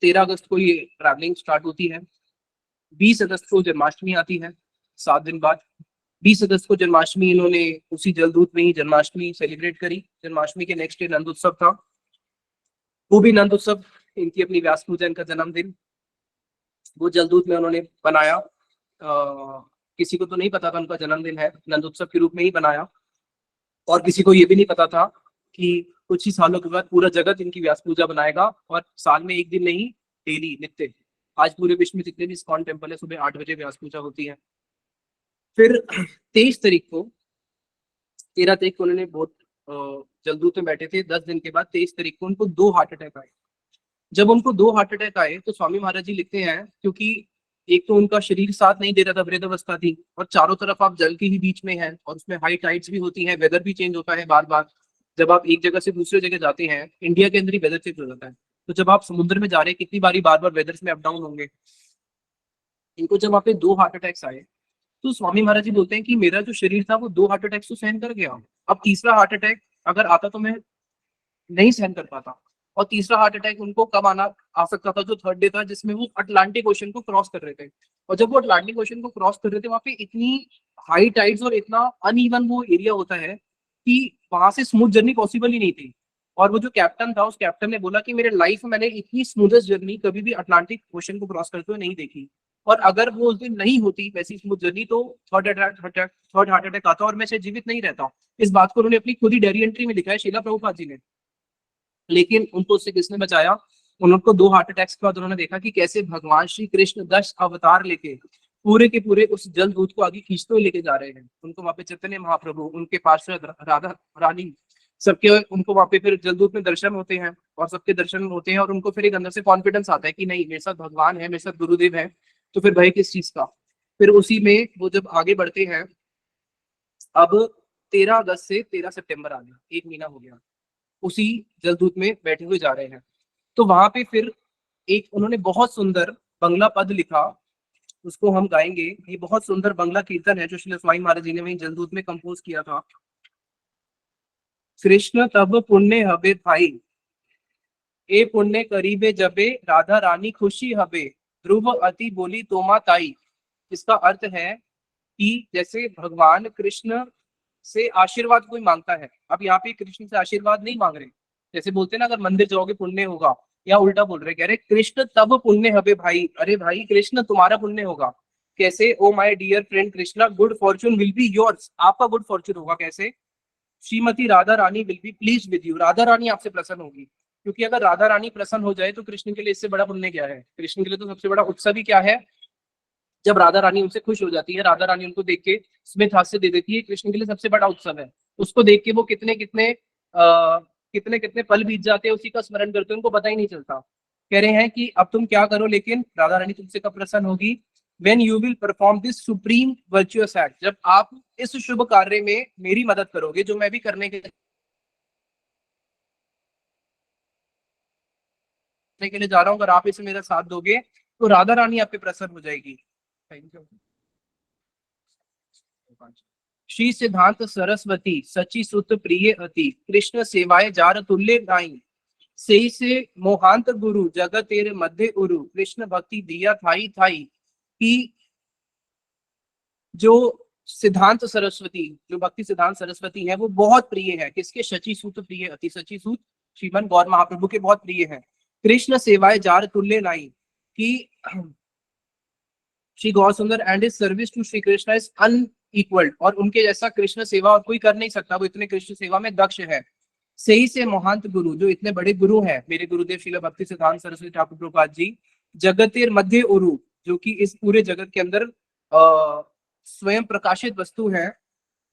13 अगस्त को ये ट्रैवलिंग स्टार्ट होती है। 20 अगस्त को जन्माष्टमी आती है, 7 दिन बाद। 20 अगस्त को जन्माष्टमी, इन्होंने उसी जलदूत में ही जन्माष्टमी सेलिब्रेट करी। जन्माष्टमी के नेक्स्ट डे नंद उत्सव था, वो भी नंद उत्सव, इनकी अपनी व्यास पूजा, इनका जन्मदिन, वो जलदूत में उन्होंने बनाया। किसी को तो नहीं पता था उनका जन्मदिन है, नंद उत्सव के रूप में ही बनाया। और किसी को ये भी नहीं पता था कि कुछ ही सालों के बाद पूरा जगत इनकी व्यास पूजा बनाएगा, और साल में एक दिन नहीं, डेली, नित्य। आज पूरे विश्व में जितने भी इस्कॉन टेम्पल है सुबह 8 बजे व्यास पूजा होती है। फिर 23 तारीख को, 13 तारीख को उन्होंने बहुत जलदूत में बैठे थे। 10 दिन के बाद 23 तारीख को उनको 2 हार्ट अटैक आए। जब उनको 2 हार्ट अटैक आए तो स्वामी महाराज जी लिखते हैं, क्योंकि एक तो उनका शरीर साथ नहीं दे रहा था, वृद्धावस्था थी, और चारों तरफ आप जल के ही बीच में हैं, और उसमें हाई टाइड्स भी होती हैं, वेदर भी चेंज होता है बार बार। जब आप एक जगह से दूसरे जगह जाते हैं, इंडिया के अंदर ही वेदर चेंज हो जाता है, तो जब आप समुद्र में जा रहे हैं कितनी बारी बार बार वेदर्स में अप डाउन होंगे। इनको जब वहाँ पे 2 हार्ट अटैक्स आए तो स्वामी महाराज जी बोलते हैं कि मेरा जो शरीर था वो 2 हार्ट अटैक्स तो सहन कर गया, अब तीसरा हार्ट अटैक अगर आता तो मैं नहीं सहन कर पाता। और तीसरा हार्ट अटैक उनको कब आ सकता था? जो 3rd डे था, जिसमें वो अटलांटिक ओशन को क्रॉस कर रहे थे। और जब वो अटलांटिक ओशन को क्रॉस कर रहे थे, वहां पे इतनी हाई टाइड्स और इतना अनइवन वो एरिया होता है कि वहां से स्मूथ जर्नी पॉसिबल ही नहीं थी। और वो जो कैप्टन था, उस कैप्टन ने बोला कि मेरे लाइफ में मैंने इतनी स्मूथेस्ट जर्नी कभी भी अटलांटिक ओशन को क्रॉस करते हुए नहीं देखी। और अगर वो उस दिन नहीं होती वैसी स्मूथ जर्नी तो थर्ड हार्ट अटैक आता और मैं शायद जीवित नहीं रहता। इस बात को उन्होंने अपनी खुद ही डायरी एंट्री में लिखा है, शीला प्रभुपाद जी ने। लेकिन उनको उससे किसने बचाया? उनको 2 हार्ट अटैक्स के बाद उन्होंने देखा कि कैसे भगवान श्री कृष्ण 10 अवतार लेके पूरे के पूरे उस जल दूत को आगे खींचते हुए लेके जा रहे हैं। उनको वहां पे चैतन्य महाप्रभु, उनके पार्षद राधा रानी, सबके उनको वहां पे फिर जलदूत में दर्शन होते हैं और सबके दर्शन होते हैं और उनको फिर एक अंदर से कॉन्फिडेंस आता है कि नहीं, मेरे साथ भगवान है, मेरे साथ गुरुदेव है, तो फिर भय किस चीज का। फिर उसी में वो जब आगे बढ़ते हैं, अब 13 अगस्त से 13 सितंबर आ गया, 1 महीना हो गया, उसी जलदूत में बैठे हुए जा रहे हैं। तो वहां पे फिर एक उन्होंने बहुत सुंदर बंगला पद लिखा, उसको हम गाएंगे। ये बहुत सुंदर बंगला कीर्तन है जो श्री स्वामी महाराज जी ने वही जलदूत में कंपोज किया था। कृष्ण तब पुण्य हबे भाई, ए पुण्य करीबे जबे, राधा रानी खुशी हबे, ध्रुव अति बोली तोमा ताई। इसका अर्थ है कि जैसे भगवान कृष्ण से आशीर्वाद कोई मांगता है, अब यहाँ पे कृष्ण से आशीर्वाद नहीं मांग रहे, जैसे बोलते हैं ना अगर मंदिर जाओगे पुण्य होगा, या उल्टा बोल रहे, कह रहे कृष्ण तब पुण्य हबे भाई, अरे भाई कृष्ण तुम्हारा पुण्य होगा। कैसे? Oh my dear friend Krishna, good fortune will be yours, आपका गुड फॉर्चून होगा। कैसे? Shrimati Radha Rani will be please with you, Radha Rani आपसे प्रसन्न होगी। क्योंकि अगर राधा रानी प्रसन्न हो जाए तो कृष्ण के लिए इससे बड़ा पुण्य क्या है? कृष्ण के लिए तो सबसे बड़ा उत्सव ही क्या है? जब राधा रानी उनसे खुश हो जाती है, राधा रानी उनको देख के स्मित हास्य दे देती है, कृष्ण के लिए सबसे बड़ा उत्सव है। उसको देख के वो कितने कितने पल बीत जाते हैं, उसी का स्मरण करते हैं, उनको पता ही नहीं चलता। कह रहे हैं कि अब तुम क्या करो, लेकिन राधा रानी तुमसे कब प्रसन्न होगी? When you will perform this supreme virtuous act, जब आप इस शुभ कार्य में मेरी मदद करोगे, जो मैं भी करने के लिए जा रहा हूं, अगर आप इसे मेरा साथ दोगे तो राधा रानी आप पे प्रसन्न हो जाएगी। श्री सिद्धांत सरस्वती सची सुत प्रिय अति, कृष्ण सेवाए जार तुल्य नाई, से मोहांत गुरु जगत तेरे मध्य उरु, कृष्ण भक्ति दिया थाई थाई। कि जो सिद्धांत सरस्वती, जो भक्ति सिद्धांत सरस्वती है, वो बहुत प्रिय है किसके? शची सूत प्रिय अति, शची सूत श्रीमन गौर महाप्रभु के बहुत प्रिय है। कृष्ण सेवाए जार तुल्य नाई, कि Shri Gaur Sundar and his service to Shri Krishna is unequalled, और उनके जैसा कृष्ण सेवा और कोई कर नहीं सकता, वो इतने कृष्ण सेवा में दक्ष है। सही से महांत गुरु, जो इतने बड़े गुरु हैं, मेरे गुरुदेव श्रील भक्ति सिद्धांत सरस्वती ठाकुर प्रभुपाद जी, जगतेर मध्य उरु, जो कि इस पूरे जगत के अंदर स्वयं प्रकाशित वस्तु है,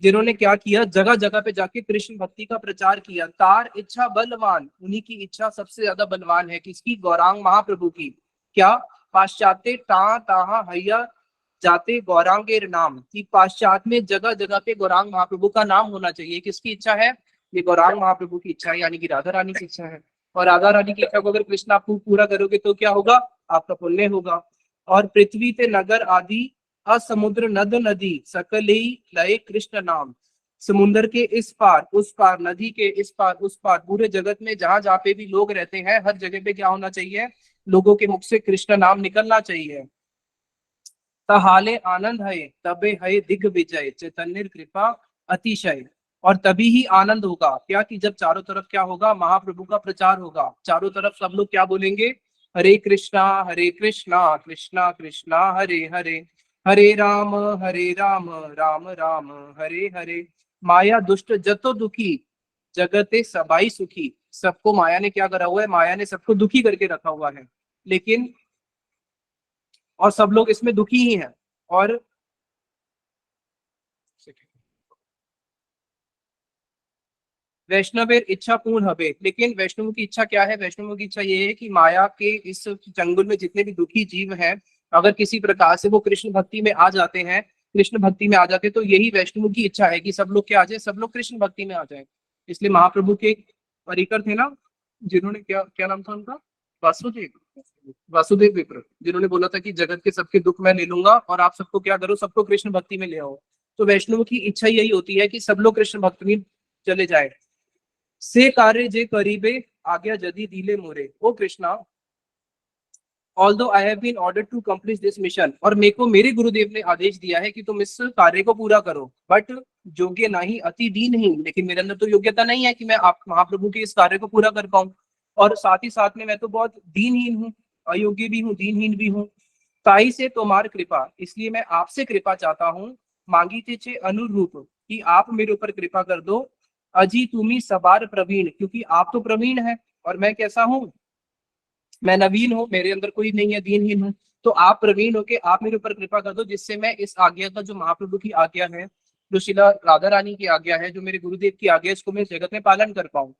जिन्होंने क्या किया? जगह जगह पे जाके कृष्ण भक्ति का प्रचार किया। तार इच्छा बलवान, उन्हीं की इच्छा सबसे ज्यादा बलवान है। किसकी? गौरांग महाप्रभु की। क्या? पाश्चात्य ता ताहा हैया जाते गौरांगेर नाम, कि पाश्चात्य में जगह जगह पे गौरांग महाप्रभु का नाम होना चाहिए। किसकी इच्छा है? ये गौरांग महाप्रभु की इच्छा है, यानी कि राधा रानी की इच्छा है। और राधा रानी की इच्छा को अगर कृष्ण आप पूरा करोगे तो क्या होगा? आपका पुण्य होगा। और पृथ्वी ते नगर आदि असमुद्र नद नदी सकले लय कृष्ण नाम, समुद्र के इस पार उस पार, नदी के इस पार उस पार, पूरे जगत में जहां जहां पे भी लोग रहते हैं, हर जगह पे क्या होना चाहिए? लोगों के मुख से कृष्ण नाम निकलना चाहिए। तहाले आनंद है तबे है दिग्विजय, चैतन्य कृपा अतिशय। और तभी ही आनंद होगा। क्या? कि जब चारों तरफ क्या होगा? महाप्रभु का प्रचार होगा। चारों तरफ सब लोग क्या बोलेंगे? हरे कृष्णा कृष्णा कृष्णा हरे हरे, हरे राम राम राम हरे हरे। माया दुष्ट जतो दुखी, जगते सबाई सुखी। सबको माया ने क्या करा हुआ है? माया ने सबको दुखी करके रखा हुआ है, लेकिन और सब लोग इसमें दुखी ही हैं। और वैष्णवेर इच्छा पूर्ण हबे, लेकिन वैष्णव की इच्छा क्या है? वैष्णव की इच्छा ये है कि माया के इस चंगुल में जितने भी दुखी जीव हैं, अगर किसी प्रकार से वो कृष्ण भक्ति में आ जाते हैं, कृष्ण भक्ति में आ जाते हैं, तो यही वैष्णव की इच्छा है कि सब लोग क्या आ जाए? सब लोग कृष्ण भक्ति में आ जाए। इसलिए महाप्रभु के एक परिकर थे ना, जिन्होंने क्या नाम था उनका? वासुदेव विप्र, जिन्होंने बोला था कि जगत के सबके दुख मैं ले लूंगा और आप सबको क्या करो? सबको कृष्ण भक्ति में ले आओ। तो वैष्णव की इच्छा यही होती है कि सब लोग कृष्ण भक्ति में चले जाए। से कार्य जे करीबे आज्ञा जदी दिले मोरे, oh Krishna although I have been ordered to complete this mission, और मेरे को मेरे गुरुदेव ने आदेश दिया है कि तुम इस कार्य को पूरा करो, बट योग्य नहीं अति दीन ही, लेकिन मेरे अंदर तो योग्यता नहीं है कि मैं आप महाप्रभु के इस कार्य को पूरा कर पाऊं। और साथ ही साथ में मैं तो बहुत दीनहीन हूँ, अयोग्य भी हूँ, दीनहीन भी हूँ। ताई से तुम्हार कृपा, इसलिए मैं आपसे कृपा चाहता हूँ। मांगी तिचे अनुरूप, कि आप मेरे ऊपर कृपा कर दो। अजी तुम्ही सबार प्रवीण, क्योंकि आप तो प्रवीण है और मैं कैसा हूँ, मैं नवीन हूँ, मेरे अंदर कोई नहीं है, दीनहीन हूँ। तो आप प्रवीण होके आप मेरे ऊपर कृपा कर दो, जिससे मैं इस आज्ञा का, जो महाप्रभु की आज्ञा है, जो शिला राधा रानी की आज्ञा है, जो मेरे गुरुदेव की आज्ञा है, इसको मैं जगत में पालन कर पाऊं।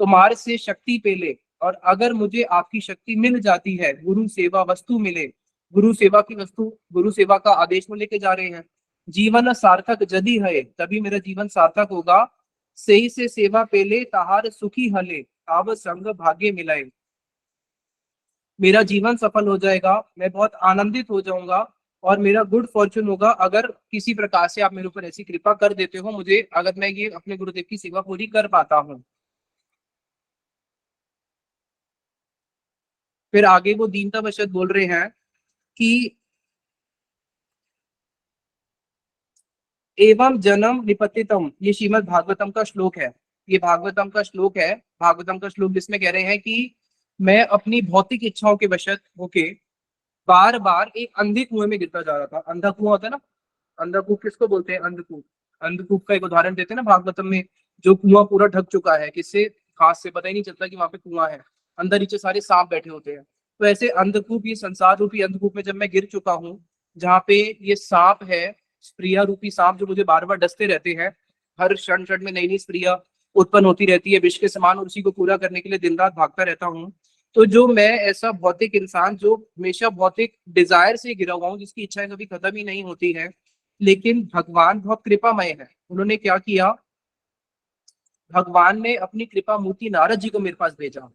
तुम्हारे से शक्ति पेले, और अगर मुझे आपकी शक्ति मिल जाती है, गुरु सेवा वस्तु मिले, गुरु सेवा की वस्तु, गुरु सेवा का आदेश में लेके जा रहे हैं। जीवन सार्थक यदि है, तभी मेरा जीवन सार्थक होगा। सही से सेवा पेले ताहार सुखी हले, अब संग भाग्य मिलाए। मेरा जीवन सफल हो जाएगा, मैं बहुत आनंदित हो जाऊंगा और मेरा गुड फॉर्चून होगा अगर किसी प्रकार से आप मेरे ऊपर ऐसी कृपा कर देते हो मुझे, अगर मैं ये अपने गुरुदेव की सेवा पूरी कर पाता हूँ। फिर आगे वो दीनता वशत बोल रहे हैं कि एवं जन्म निपतितम, ये श्रीमद् भागवतम का श्लोक है, ये भागवतम का श्लोक है, भागवतम का श्लोक जिसमें कह रहे हैं कि मैं अपनी भौतिक इच्छाओं के वशत होके बार बार एक अंधे कुएं में गिरता जा रहा था। अंधा कुआं होता है ना, अंधा कूप किसको बोलते हैं, अंधकूप। अंधकूप का एक उदाहरण देते हैं ना भागवतम में, जो कुआं पूरा ढक चुका है, किससे, घास से, पता ही नहीं चलता कि वहां पे कुआं है, अंदर नीचे सारे सांप बैठे होते हैं। तो ऐसे अंधकूप, ये संसार रूपी अंधकूप में जब मैं गिर चुका हूँ, जहाँ पे ये सांप है, स्प्रिया रूपी सांप, जो मुझे बार बार डसते रहते हैं, हर क्षण क्षण में नई नई स्प्रिया उत्पन्न होती रहती है विष के समान, और उसी को पूरा करने के लिए दिन रात भागता रहता हूँ। तो जो मैं ऐसा भौतिक इंसान, जो हमेशा भौतिक डिजायर से गिरा हुआ हूँ, जिसकी इच्छाएं कभी खत्म ही नहीं होती है, लेकिन भगवान बहुत कृपामय है। उन्होंने क्या किया, भगवान ने अपनी कृपा मूर्ति नारद जी को मेरे पास भेजा,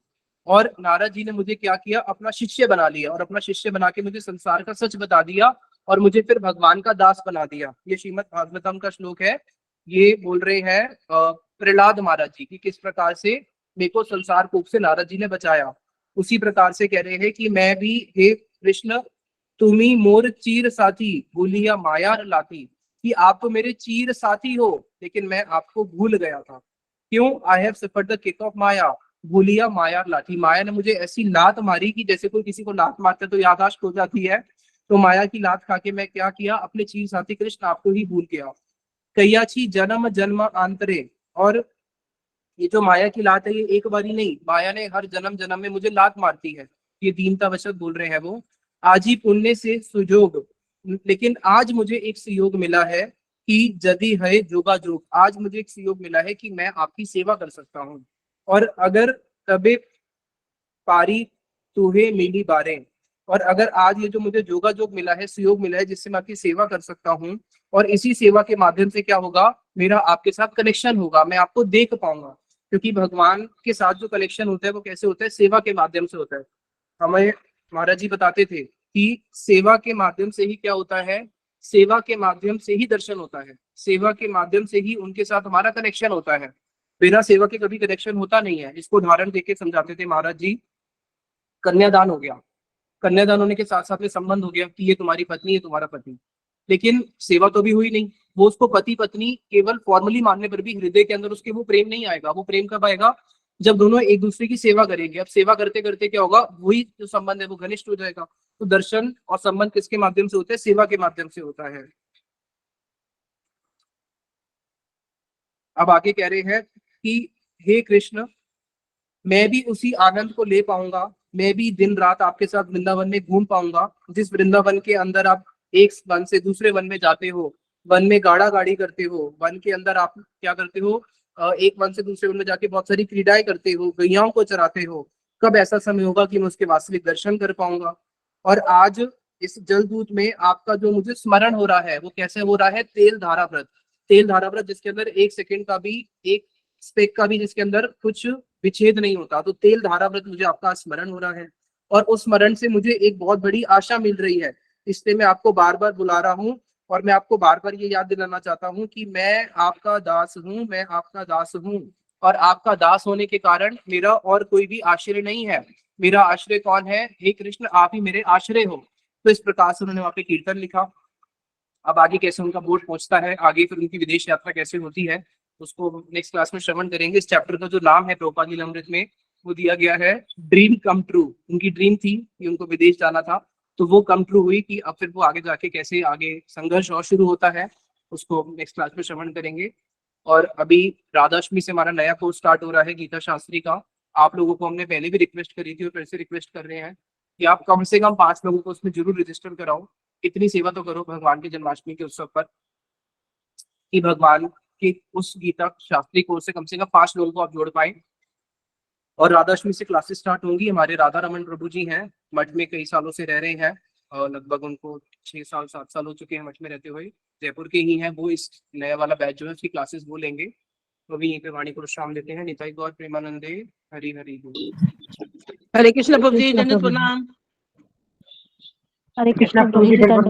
और नारद जी ने मुझे क्या किया, अपना शिष्य बना लिया, और अपना शिष्य बना के मुझे संसार का सच बता दिया, और मुझे फिर भगवान का दास बना दिया। ये श्रीमद् भागवतम का श्लोक है। ये बोल रहे हैं प्रहलाद महाराज जी की, किस प्रकार से मेरे को संसार कूप से नारद जी ने बचाया। उसी प्रकार से कह रहे हैं कि मैं भी, हे कृष्ण, तुम्ही मोर चीर साथी, भूलिया माया लाती, कि आप तो मेरे चीर साथी हो, लेकिन मैं आपको भूल गया था। क्यों, I have suffered the kick of maya, भूलिया माया लाठी, माया ने मुझे ऐसी लात मारी कि जैसे कोई किसी को लात मारते तो याददाश्त हो जाती है, तो माया की लात खा के मैं क्या किया, अपने चीर साथी कृष्ण आपको ही भूल गया। कैयाची जन्म जन्म आंतरे, और ये जो माया की लात है, ये एक बारी नहीं, माया ने हर जन्म जन्म में मुझे लात मारती है। ये दीनता वशत बोल रहे हैं वो। आज ही पुण्य से सुजोग, लेकिन आज मुझे एक सुयोग मिला है कि यदि है जोगा जोग, आज मुझे एक सुयोग मिला है कि मैं आपकी सेवा कर सकता हूँ। और अगर तबे पारी तुहे मिली बारे, और अगर आज ये जो मुझे जोगा जोग मिला है, सुयोग मिला है, जिससे मैं आपकी सेवा कर सकता हूँ, और इसी सेवा के माध्यम से क्या होगा, मेरा आपके साथ कनेक्शन होगा, मैं आपको देख पाऊंगा। क्योंकि भगवान के साथ जो कनेक्शन होता है वो कैसे होता है, सेवा के माध्यम से होता है। हमें महाराज जी बताते थे कि सेवा के माध्यम से ही क्या होता है, सेवा के माध्यम से ही दर्शन होता है, सेवा के माध्यम से ही उनके साथ हमारा कनेक्शन होता है, बिना सेवा के कभी कनेक्शन होता नहीं है। इसको उदाहरण देके समझाते थे महाराज जी। कन्यादान हो गया, कन्यादान होने के साथ साथ में संबंध हो गया कि ये तुम्हारी पत्नी है, तुम्हारा पति, लेकिन सेवा तो भी हुई नहीं। वो उसको पति पत्नी केवल फॉर्मली मानने पर भी हृदय के अंदर उसके वो प्रेम नहीं आएगा। वो प्रेम कब आएगा, जब दोनों एक दूसरे की सेवा करेंगे। अब सेवा करते करते क्या होगा, वही जो संबंध है वो घनिष्ठ हो जाएगा। तो दर्शन और संबंध किसके माध्यम से होता है, सेवा के माध्यम से होता है। अब आगे कह रहे हैं कि हे कृष्ण, मैं भी उसी आनंद को ले पाऊंगा, मैं भी दिन रात आपके साथ वृंदावन में घूम पाऊंगा, जिस वृंदावन के अंदर आप एक वन से दूसरे वन में जाते हो, वन में गाड़ा गाड़ी करते हो, वन के अंदर आप क्या करते हो, एक वन से दूसरे वन में जाके बहुत सारी क्रीडाएं करते हो, गैयाओं को चराते हो। कब ऐसा समय होगा कि मैं उसके वास्तविक दर्शन कर पाऊंगा। और आज इस जलदूत में आपका जो मुझे स्मरण हो रहा है वो कैसे हो रहा है, तेल धारा व्रत, तेल धारा व्रत, जिसके अंदर एक सेकंड का भी, एक स्पेक का भी जिसके अंदर कुछ विच्छेद नहीं होता। तो तेल धारा व्रत मुझे आपका स्मरण हो रहा है, और उस स्मरण से मुझे एक बहुत बड़ी आशा मिल रही है। इसलिए मैं आपको बार बार बुला रहा हूँ, और मैं आपको बार बार ये याद दिलाना चाहता हूँ कि मैं आपका दास हूँ, मैं आपका दास हूँ। और आपका दास होने के कारण मेरा और कोई भी आश्रय नहीं है। मेरा आश्रय कौन है, हे कृष्ण, आप ही मेरे आश्रय हो। तो इस प्रकार से उन्होंने वहां पे कीर्तन लिखा। अब आगे कैसे उनका बोर्ड पहुंचता है, आगे फिर उनकी विदेश यात्रा कैसे होती है, उसको नेक्स्ट क्लास में श्रवण करेंगे। इस चैप्टर का जो नाम है प्रभुपाद लीलामृत में, वो दिया गया है ड्रीम कम ट्रू। उनकी ड्रीम थी कि उनको विदेश जाना था, तो वो कम ट्रू हुई कि अब फिर वो आगे जाके कैसे आगे संघर्ष और शुरू होता है उसको नेक्स्ट क्लास में श्रवण करेंगे। और अभी राधाष्टमी से हमारा नया कोर्स स्टार्ट हो रहा है गीता शास्त्री का। आप लोगों को हमने पहले भी रिक्वेस्ट करी थी और फिर से रिक्वेस्ट कर रहे हैं कि आप कम से कम 5 लोगों को उसमें जरूर रजिस्टर कराओ। इतनी सेवा तो करो भगवान के जन्माष्टमी के उत्सव पर कि भगवान के उस गीता शास्त्री कोर्स से कम 5 लोगों को आप जोड़ पाए। और राधाष्टमी से क्लासेस स्टार्ट होंगी। हमारे राधा रमन प्रभु जी हैं, मठ में कई सालों से रह रहे हैं और लगभग उनको 6 साल 7 साल हो चुके हैं मठ में रहते हुए, जयपुर के ही हैं। वो इस नया वाला बैच जो है उसकी क्लासेस वो लेंगे। तो अभी यहीं पे वाणी को विश्राम देते हैं। निताई गौर प्रेमानंदे हरि हरि बोल। हरे कृष्ण प्रभु जी, दंडवत प्रणाम। हरे कृष्ण प्रभु जी, दंडवत